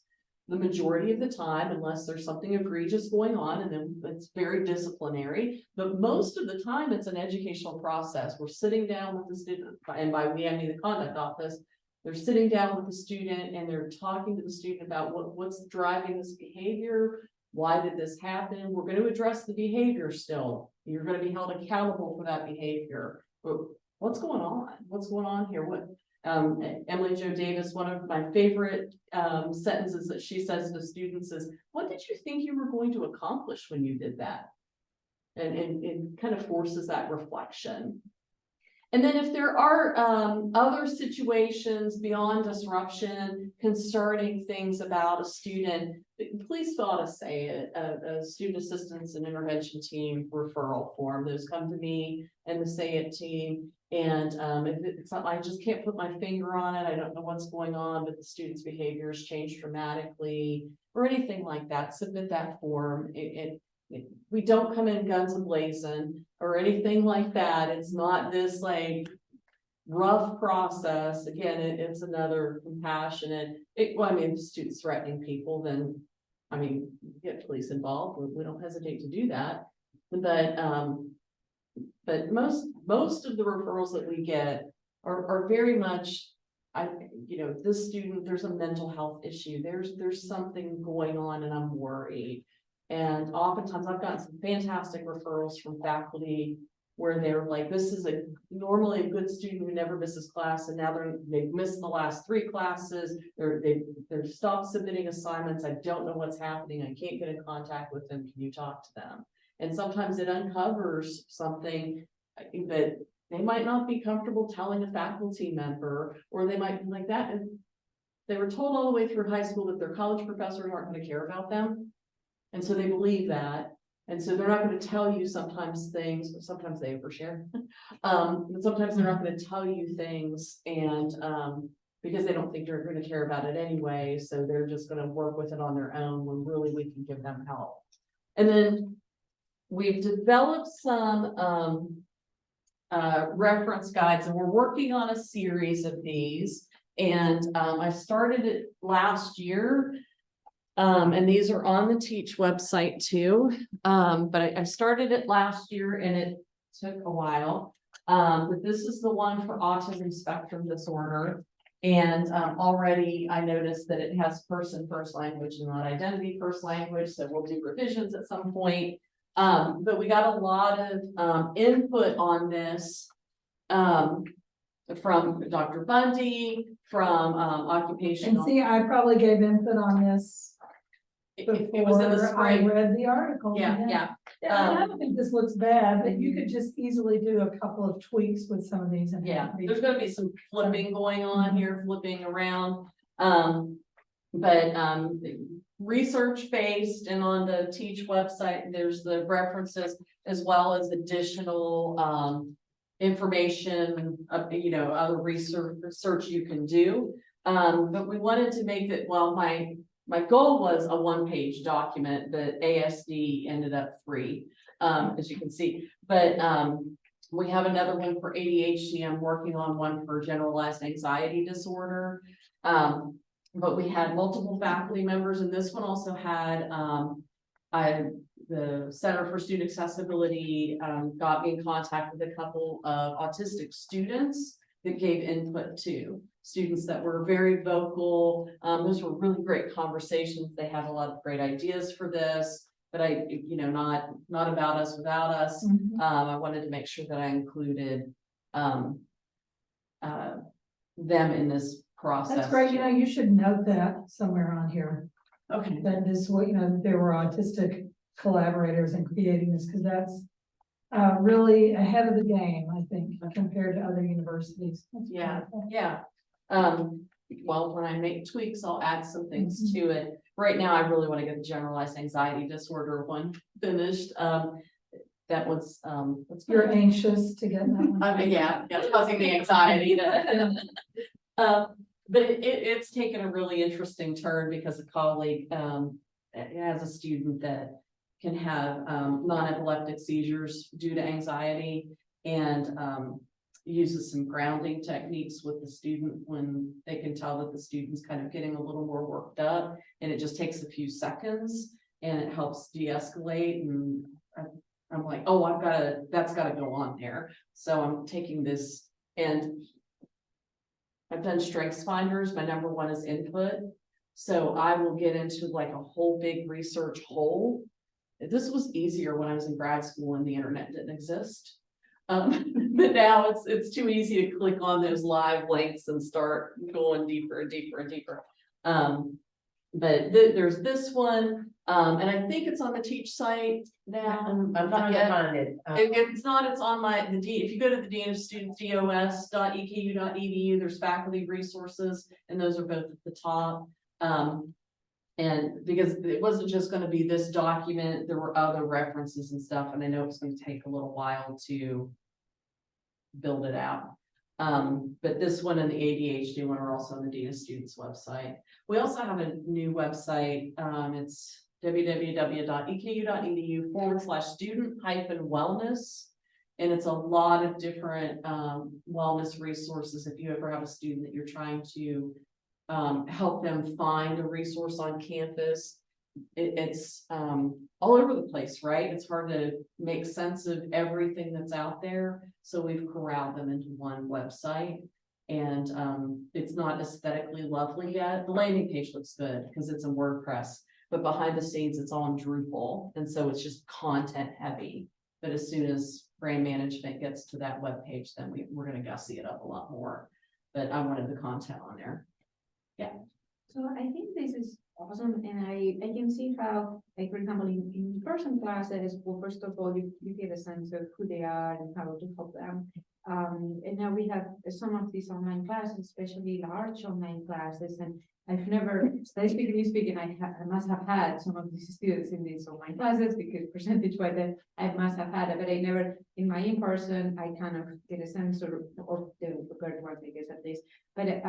Speaker 4: the majority of the time, unless there's something egregious going on, and then it's very disciplinary. But most of the time, it's an educational process. We're sitting down with the student, and by we, I mean the conduct office. They're sitting down with the student and they're talking to the student about what's driving this behavior. Why did this happen? We're going to address the behavior still. You're going to be held accountable for that behavior. But what's going on? What's going on here? Emily Jo Davis, one of my favorite sentences that she says to students is, what did you think you were going to accomplish when you did that? And it kind of forces that reflection. And then if there are other situations beyond disruption concerning things about a student, please fill out a student assistance and intervention team referral form. Those come to me and the Say It team. And if it's not, I just can't put my finger on it. I don't know what's going on, but the student's behavior has changed dramatically or anything like that. Submit that form. We don't come in guns a-blazing or anything like that. It's not this like rough process. Again, it's another compassionate. Well, I mean, if the student's threatening people, then I mean, get police involved. We don't hesitate to do that. But most of the referrals that we get are very much, this student, there's a mental health issue. There's something going on, and I'm worried. And oftentimes I've gotten some fantastic referrals from faculty where they're like, this is normally a good student who never misses class, and now they've missed the last 3 classes. They're stopped submitting assignments. I don't know what's happening. I can't get in contact with them. Can you talk to them? And sometimes it uncovers something that they might not be comfortable telling a faculty member, or they might be like that. And they were told all the way through high school that their college professors aren't going to care about them. And so they believe that. And so they're not going to tell you sometimes things, sometimes they overshare. But sometimes they're not going to tell you things, and because they don't think you're going to care about it anyway. So they're just going to work with it on their own when really we can give them help. And then we've developed some reference guides, and we're working on a series of these. And I started it last year. And these are on the Teach website too. But I started it last year and it took a while. But this is the one for autism spectrum disorder. And already I noticed that it has person first language and not identity first language. So we'll do revisions at some point. But we got a lot of input on this from Dr. Bundy, from occupational.
Speaker 1: And see, I probably gave input on this
Speaker 4: It was in the
Speaker 1: before I
Speaker 4: spring.
Speaker 1: read the article.
Speaker 4: Yeah.
Speaker 1: And I don't think this looks bad, but you could just easily do a couple of tweaks with some of these. And
Speaker 4: Yeah, there's gonna be some flipping going on here, flipping around. But research-based, and on the Teach website, there's the references as well as additional information, other research you can do. But we wanted to make it, well, my goal was a 1-page document, but ASD ended up 3, as you can see. But we have another one for ADHD. I'm working on one for generalized anxiety disorder. But we had multiple faculty members, and this one also had the Center for Student Accessibility got me in contact with a couple of autistic students that gave input to students that were very vocal. Those were really great conversations. They had a lot of great ideas for this, but not about us without us. I wanted to make sure that I included them in this process.
Speaker 1: That's great, you should note that somewhere on here,
Speaker 4: Okay,
Speaker 1: that this, there were autistic collaborators in creating this, because that's really ahead of the game, I think, compared to other universities. That's
Speaker 4: yeah,
Speaker 1: wonderful.
Speaker 4: yeah. Well, when I make tweaks, I'll add some things to it. Right now, I really want to get the generalized anxiety disorder one finished. That was,
Speaker 1: You're anxious to get that one.
Speaker 4: I mean, yeah, it's causing me anxiety to. But it's taken a really interesting turn because a colleague, has a student that can have, non-epileptic seizures due to anxiety and, uses some grounding techniques with the student when they can tell that the student's kind of getting a little more worked up, and it just takes a few seconds and it helps de-escalate. And I'm like, oh, that's gotta go on there. So I'm taking this, and I've done strengths finders. My number one is input. So I will get into like a whole big research hole. This was easier when I was in grad school and the internet didn't exist. But now it's too easy to click on those live links and start going deeper and deeper and deeper. But there's this one, and I think it's on the Teach site now.
Speaker 5: I'm trying to find it.
Speaker 4: If it's not, it's on if you go to the Dean of Students, dos.eku.edu, there's faculty resources, and those are both at the top. And because it wasn't just gonna be this document, there were other references and stuff, and I know it's gonna take a little while to build it out. But this one and the ADHD one are also on the Dean of Students website. We also have a new website. It's www.eku.edu/student-wellness. And it's a lot of different wellness resources. If you ever have a student that you're trying to help them find a resource on campus, it's all over the place, right? It's hard to make sense of everything that's out there. So we've corralled them into one website, and it's not aesthetically lovely yet. The landing page looks good because it's in WordPress, but behind the scenes, it's all in Drupal. And so it's just content heavy. But as soon as brand management gets to that web page, then we're going to gussy it up a lot more. But I wanted the content on there. Yeah.
Speaker 6: So I think this is awesome, and I can see how, like, for example, in person classes, well, first of all, you get a sense of who they are and how to help them. And now we have some of these online classes, especially large online classes, and I've never, statistically speaking, I must have had some of these students in these online classes, because percentage-wise, I must have had it, but I never, in my in-person, I kind of get a sense of the prepared ones, I guess, at least, but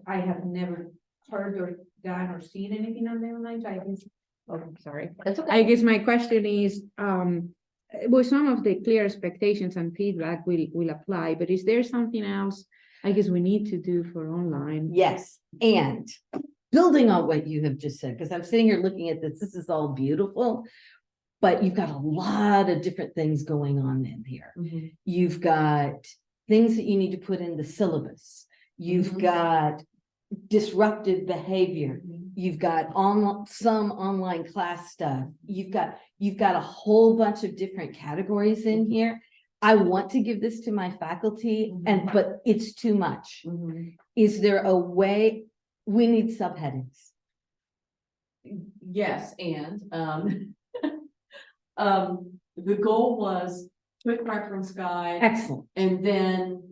Speaker 6: I have never heard or done or seen anything on the online, so I guess, oh, I'm sorry.
Speaker 5: That's okay.
Speaker 6: I guess my question is, well, some of the clear expectations and feedback will apply, but is there something else I guess we need to do for online?
Speaker 3: Yes, and building on what you have just said, because I'm sitting here looking at this is all beautiful, but you've got a lot of different things going on in here. You've got things that you need to put in the syllabus. You've got disruptive behavior. You've got some online class stuff. You've got a whole bunch of different categories in here. I want to give this to my faculty, but it's too much. Is there a way? We need subheadings.
Speaker 4: Yes, and the goal was quick reference guide,
Speaker 3: Excellent.
Speaker 4: and then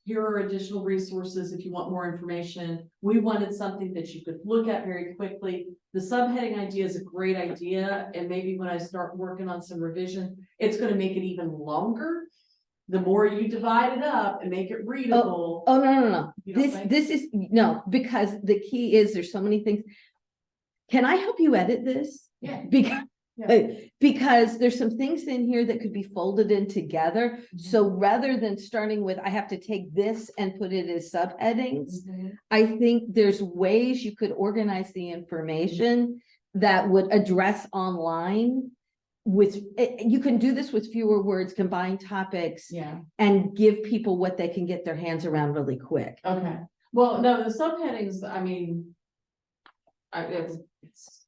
Speaker 4: here are additional resources if you want more information. We wanted something that you could look at very quickly. The subheading idea is a great idea, and maybe when I start working on some revision, it's going to make it even longer. The more you divide it up and make it readable.
Speaker 3: Oh, no.
Speaker 4: You don't think?
Speaker 3: This is, no, because the key is there's so many things. Can I help you edit this?
Speaker 4: Yeah.
Speaker 3: Because there's some things in here that could be folded in together. So rather than starting with, I have to take this and put it as subheadings, I think there's ways you could organize the information that would address online. You can do this with fewer words, combine topics, and give people what they can get their hands around really quick.
Speaker 4: Okay. Well, no, the subheadings, I mean, it's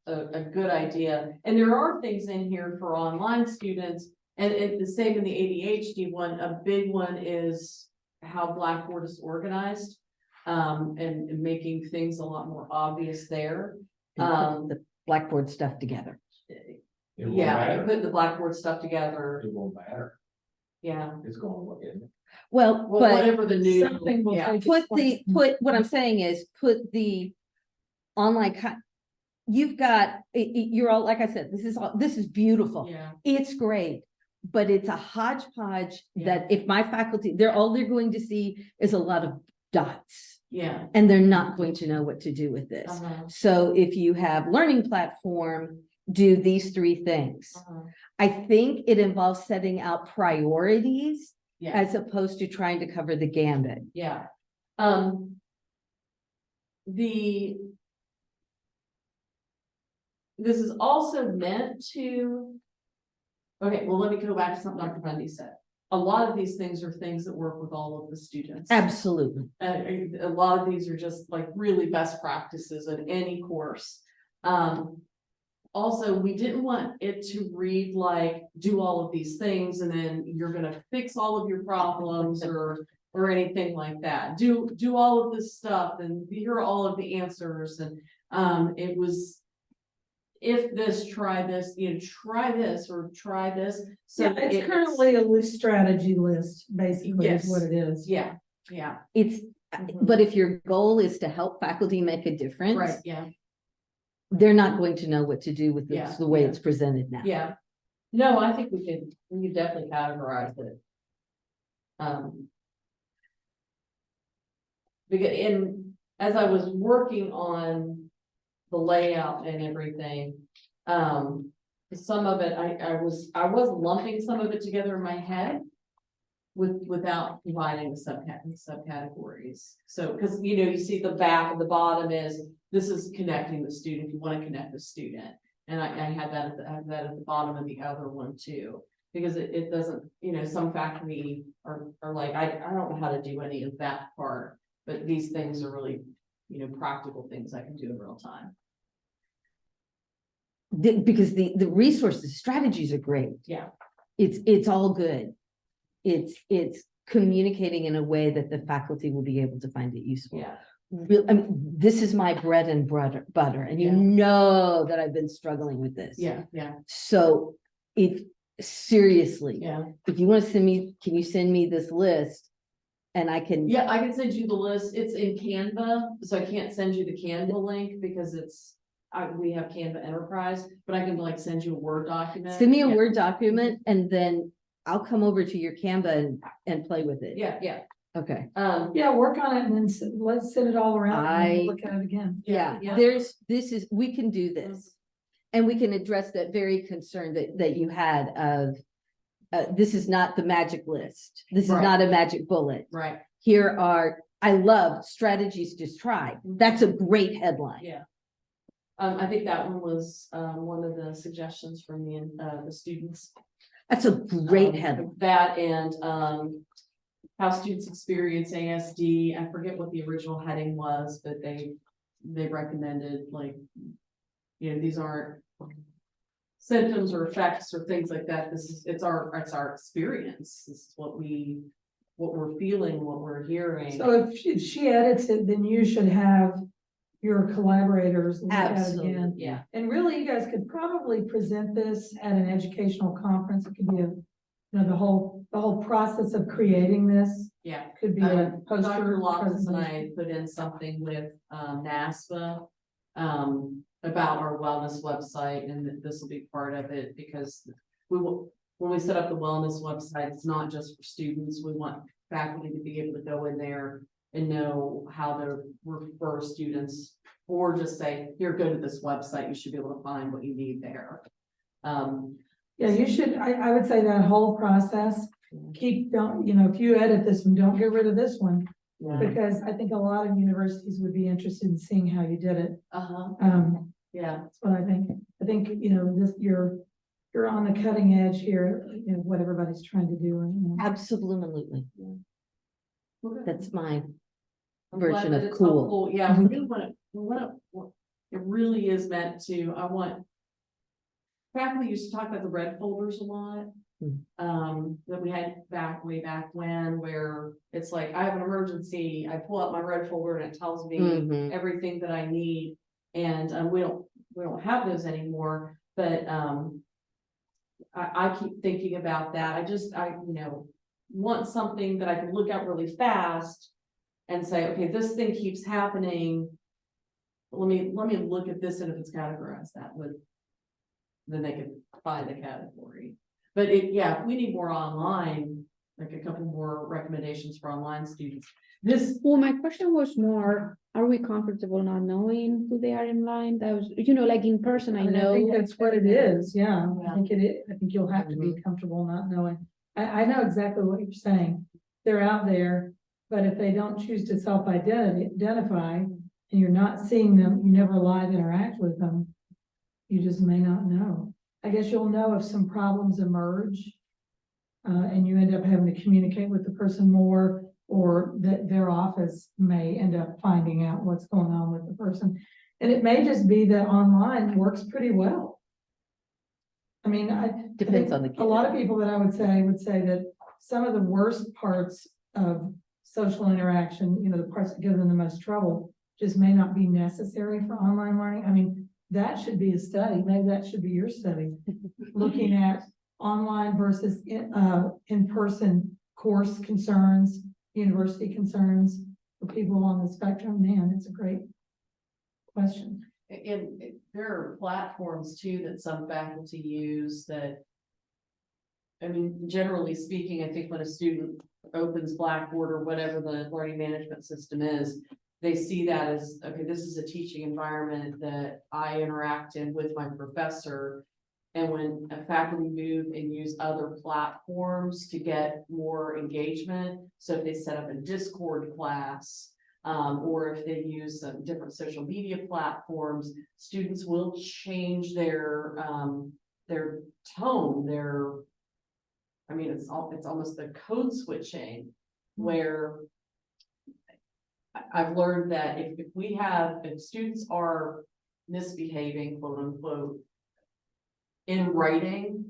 Speaker 4: a good idea. And there are things in here for online students, and the same in the ADHD one. A big one is how Blackboard is organized. And making things a lot more obvious there.
Speaker 3: And put the Blackboard stuff together.
Speaker 5: It won't
Speaker 4: Yeah,
Speaker 5: matter.
Speaker 4: put the Blackboard stuff together,
Speaker 5: It won't matter.
Speaker 4: yeah.
Speaker 5: It's going to look in.
Speaker 3: Well,
Speaker 4: Well,
Speaker 3: but
Speaker 4: whatever the new,
Speaker 1: Something will
Speaker 4: yeah,
Speaker 1: take
Speaker 3: put
Speaker 1: its place.
Speaker 3: what I'm saying is, put the online you've got, you're all, like I said, this is beautiful.
Speaker 4: yeah,
Speaker 3: It's great, but it's a hodgepodge
Speaker 4: Yeah.
Speaker 3: that if my faculty, all they're going to see is a lot of dots,
Speaker 4: yeah.
Speaker 3: and they're not going to know what to do with this.
Speaker 4: Uh-huh,
Speaker 3: So if you have learning platform, do these 3 things.
Speaker 4: uh-huh.
Speaker 3: I think it involves setting out priorities
Speaker 4: Yeah,
Speaker 3: as opposed to trying to cover the gambit.
Speaker 4: yeah. This is also meant to. Okay, well, let me go back to something Dr. Bundy said. A lot of these things are things that work with all of the students.
Speaker 3: Absolutely.
Speaker 4: A lot of these are just like really best practices in any course. Also, we didn't want it to read like, do all of these things and then you're gonna fix all of your problems or anything like that. Do all of this stuff and here are all of the answers. And it was, if this, try this, try this or try this. So
Speaker 1: Yeah, it's currently a list strategy list, basically, is what it is.
Speaker 4: Yeah, yeah,
Speaker 3: It's,
Speaker 4: Mhm.
Speaker 3: but if your goal is to help faculty make a difference,
Speaker 4: right, yeah.
Speaker 3: they're not going to know what to do with
Speaker 4: Yeah,
Speaker 3: the way
Speaker 4: yeah.
Speaker 3: it's presented now.
Speaker 4: Yeah, no, I think we could definitely categorize it. Because as I was working on the layout and everything, some of it, I was lumping some of it together in my head without dividing the subcategories. So, because you see the back and the bottom this is connecting the student, you want to connect the student. And I had that at the bottom of the other one too, because it doesn't, some faculty are like, I don't know how to do any of that part, but these things are really, practical things I can do in real time.
Speaker 3: Because the resources, strategies are great.
Speaker 4: Yeah.
Speaker 3: It's all good. It's communicating in a way that the faculty will be able to find it useful.
Speaker 4: Yeah.
Speaker 3: I mean, this is my bread and butter, and you
Speaker 4: Yeah.
Speaker 3: know that I've been struggling with this.
Speaker 4: Yeah, yeah,
Speaker 3: So seriously,
Speaker 4: yeah.
Speaker 3: if you want to send me, can you send me this list? And I can.
Speaker 4: Yeah, I can send you the list. It's in Canva, so I can't send you the Canva link because we have Canva Enterprise, but I can send you a Word document.
Speaker 3: Send me a
Speaker 4: Yeah.
Speaker 3: Word document and then I'll come over to your Canva and play with it.
Speaker 4: Yeah, yeah.
Speaker 3: Okay.
Speaker 1: Yeah, work on it and then let's sit it all around and then look at it again.
Speaker 3: Yeah,
Speaker 4: Yeah.
Speaker 3: we can do this. And we can address that very concern that you had of, this is not the magic list. This is
Speaker 4: Right.
Speaker 3: not a magic bullet.
Speaker 4: Right,
Speaker 3: Here are, I love strategies to try. That's a great headline.
Speaker 4: yeah. I think that one was, one of the suggestions from the students.
Speaker 3: That's a great headline.
Speaker 4: That and, how students experience ASD. I forget what the original heading was, but they recommended these aren't symptoms or effects or things like that. It's our experience. This is what we're feeling, what we're hearing.
Speaker 1: So if she edits it, then you should have your collaborators look at it
Speaker 3: Absolutely.
Speaker 1: again.
Speaker 4: Yeah,
Speaker 1: And really, you guys could probably present this at an educational conference. It could be the whole process of creating this
Speaker 4: yeah.
Speaker 1: could be a poster.
Speaker 4: Dr. Loftus and
Speaker 1: presentation.
Speaker 4: I put in something with NASPA about our wellness website, and this will be part of it because when we set up the wellness website, it's not just for students. We want faculty to be able to go in there and know how to refer students, or just say, here, go to this website. You should be able to find what you need there.
Speaker 1: Yeah, you should, I would say that whole process, if you edit this one, don't get rid of this one.
Speaker 4: Yeah.
Speaker 1: Because I think a lot of universities would be interested in seeing how you did it.
Speaker 4: Uh-huh. Yeah.
Speaker 1: That's what I think. I think, you're on the cutting edge here, what everybody's trying to do right now.
Speaker 3: Absolutely.
Speaker 4: Okay.
Speaker 3: That's my
Speaker 4: I'm glad
Speaker 3: version
Speaker 4: that
Speaker 3: of
Speaker 4: it's
Speaker 3: cool.
Speaker 4: helpful. Yeah, we really it really is meant to, faculty used to talk about the red folders a lot. that we had way back when, where it's like, I have an emergency, I pull out my red folder and it tells me
Speaker 3: Mhm.
Speaker 4: everything that I need. And, we don't have those anymore, but, I keep thinking about that. I want something that I can look at really fast and say, okay, this thing keeps happening. Let me look at this, and if it's categorized that would, then they can find the category. But we need more online, like a couple more recommendations for online students.
Speaker 6: Well, my question was more, are we comfortable not knowing who they are in line? That was, like in person, I
Speaker 1: I
Speaker 6: know.
Speaker 1: think that's what it is, yeah,
Speaker 4: Yeah.
Speaker 1: I think it is, I think you'll have to be comfortable not knowing. I know exactly what you're saying, they're out there, but if they don't choose to self-identify, and you're not seeing them, you never live interact with them, you just may not know. I guess you'll know if some problems emerge, and you end up having to communicate with the person more, or that their office may end up finding out what's going on with the person. And it may just be that online works pretty well. I mean,
Speaker 3: Depends on the kid.
Speaker 1: a lot of people that I would say that some of the worst parts of social interaction, the parts that give them the most trouble, just may not be necessary for online learning. I mean, that should be a study. Maybe that should be your study, looking at online versus in-person course concerns, university concerns for people on the spectrum. Man, it's a great question.
Speaker 4: And there are platforms too that some faculty use that, I mean, generally speaking, I think when a student opens Blackboard or whatever the learning management system is, they see that as, okay, this is a teaching environment that I interact in with my professor. And when a faculty move and use other platforms to get more engagement, so if they set up a Discord class, or if they use some different social media platforms, students will change their tone, it's almost the code switching, where I've learned that if students are misbehaving, quote unquote, in writing,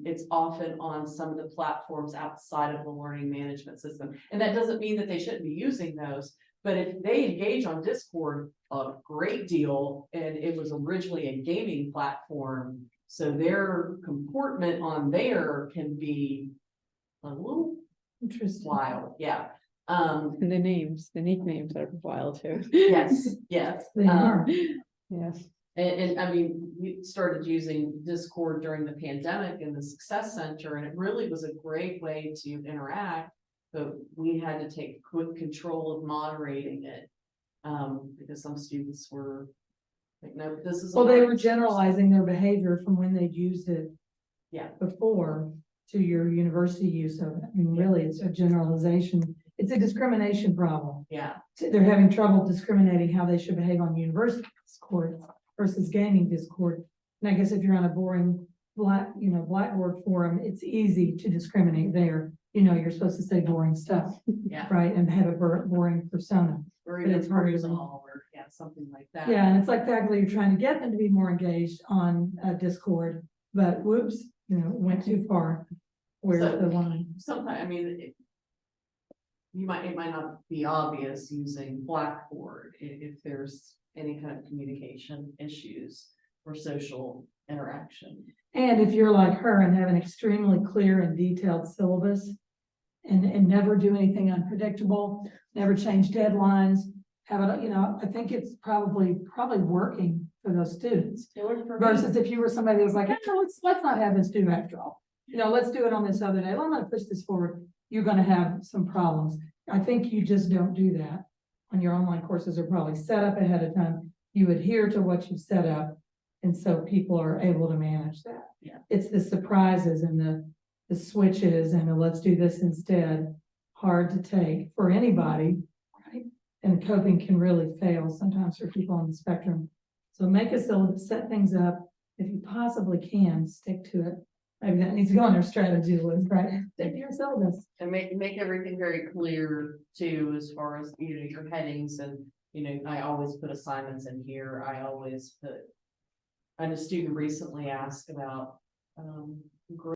Speaker 4: it's often on some of the platforms outside of the learning management system. And that doesn't mean that they shouldn't be using those, but if they engage on Discord a great deal, and it was originally a gaming platform, so their comportment on there can be a little
Speaker 1: Interesting.
Speaker 4: wild, yeah.
Speaker 6: And the nicknames are wild too.
Speaker 4: Yes.
Speaker 1: They are.
Speaker 6: Yes.
Speaker 4: And I mean, we started using Discord during the pandemic in the Success Center, and it really was a great way to interact, but we had to take quick control of moderating it, because some students were like, no, this is.
Speaker 1: Well, they were generalizing their behavior from when they'd used it before to your university use of it. I mean, really, it's a generalization. It's a discrimination problem.
Speaker 4: Yeah.
Speaker 1: They're having trouble discriminating how they should behave on university Discord versus gaming Discord. And I guess if you're on a boring Blackboard forum, it's easy to discriminate there. You're supposed to say boring stuff,
Speaker 4: Yeah.
Speaker 1: right? And have a boring persona.
Speaker 4: Or
Speaker 1: But
Speaker 4: even
Speaker 1: it's harder to
Speaker 4: all, or something like that.
Speaker 1: Yeah, and it's like faculty are trying to get them to be more engaged on Discord, but whoops, went too far. Where's
Speaker 4: So,
Speaker 1: the line?
Speaker 4: Sometimes, I mean, it might not be obvious using Blackboard if there's any kind of communication issues or social interaction.
Speaker 1: And if you're like her and have an extremely clear and detailed syllabus and never do anything unpredictable, never change deadlines, have it, I think it's probably working for those students. Versus if you were somebody that was like, let's not have this due after all. Let's do it on this other day. I'm going to push this forward. You're going to have some problems. I think you just don't do that. When your online courses are probably set up ahead of time, you adhere to what you've set up. And so people are able to manage that.
Speaker 4: Yeah.
Speaker 1: It's the surprises and the switches and the let's do this instead, hard to take for anybody, right? And coping can really fail sometimes for people on the spectrum. So make a syllabus, set things up. If you possibly can, stick to it. Maybe that needs to go on their strategy list, right? Stick to your syllabus.
Speaker 4: And make everything very clear too, as far as, your headings, and, I always put assignments in here. I always put, and a student recently asked about,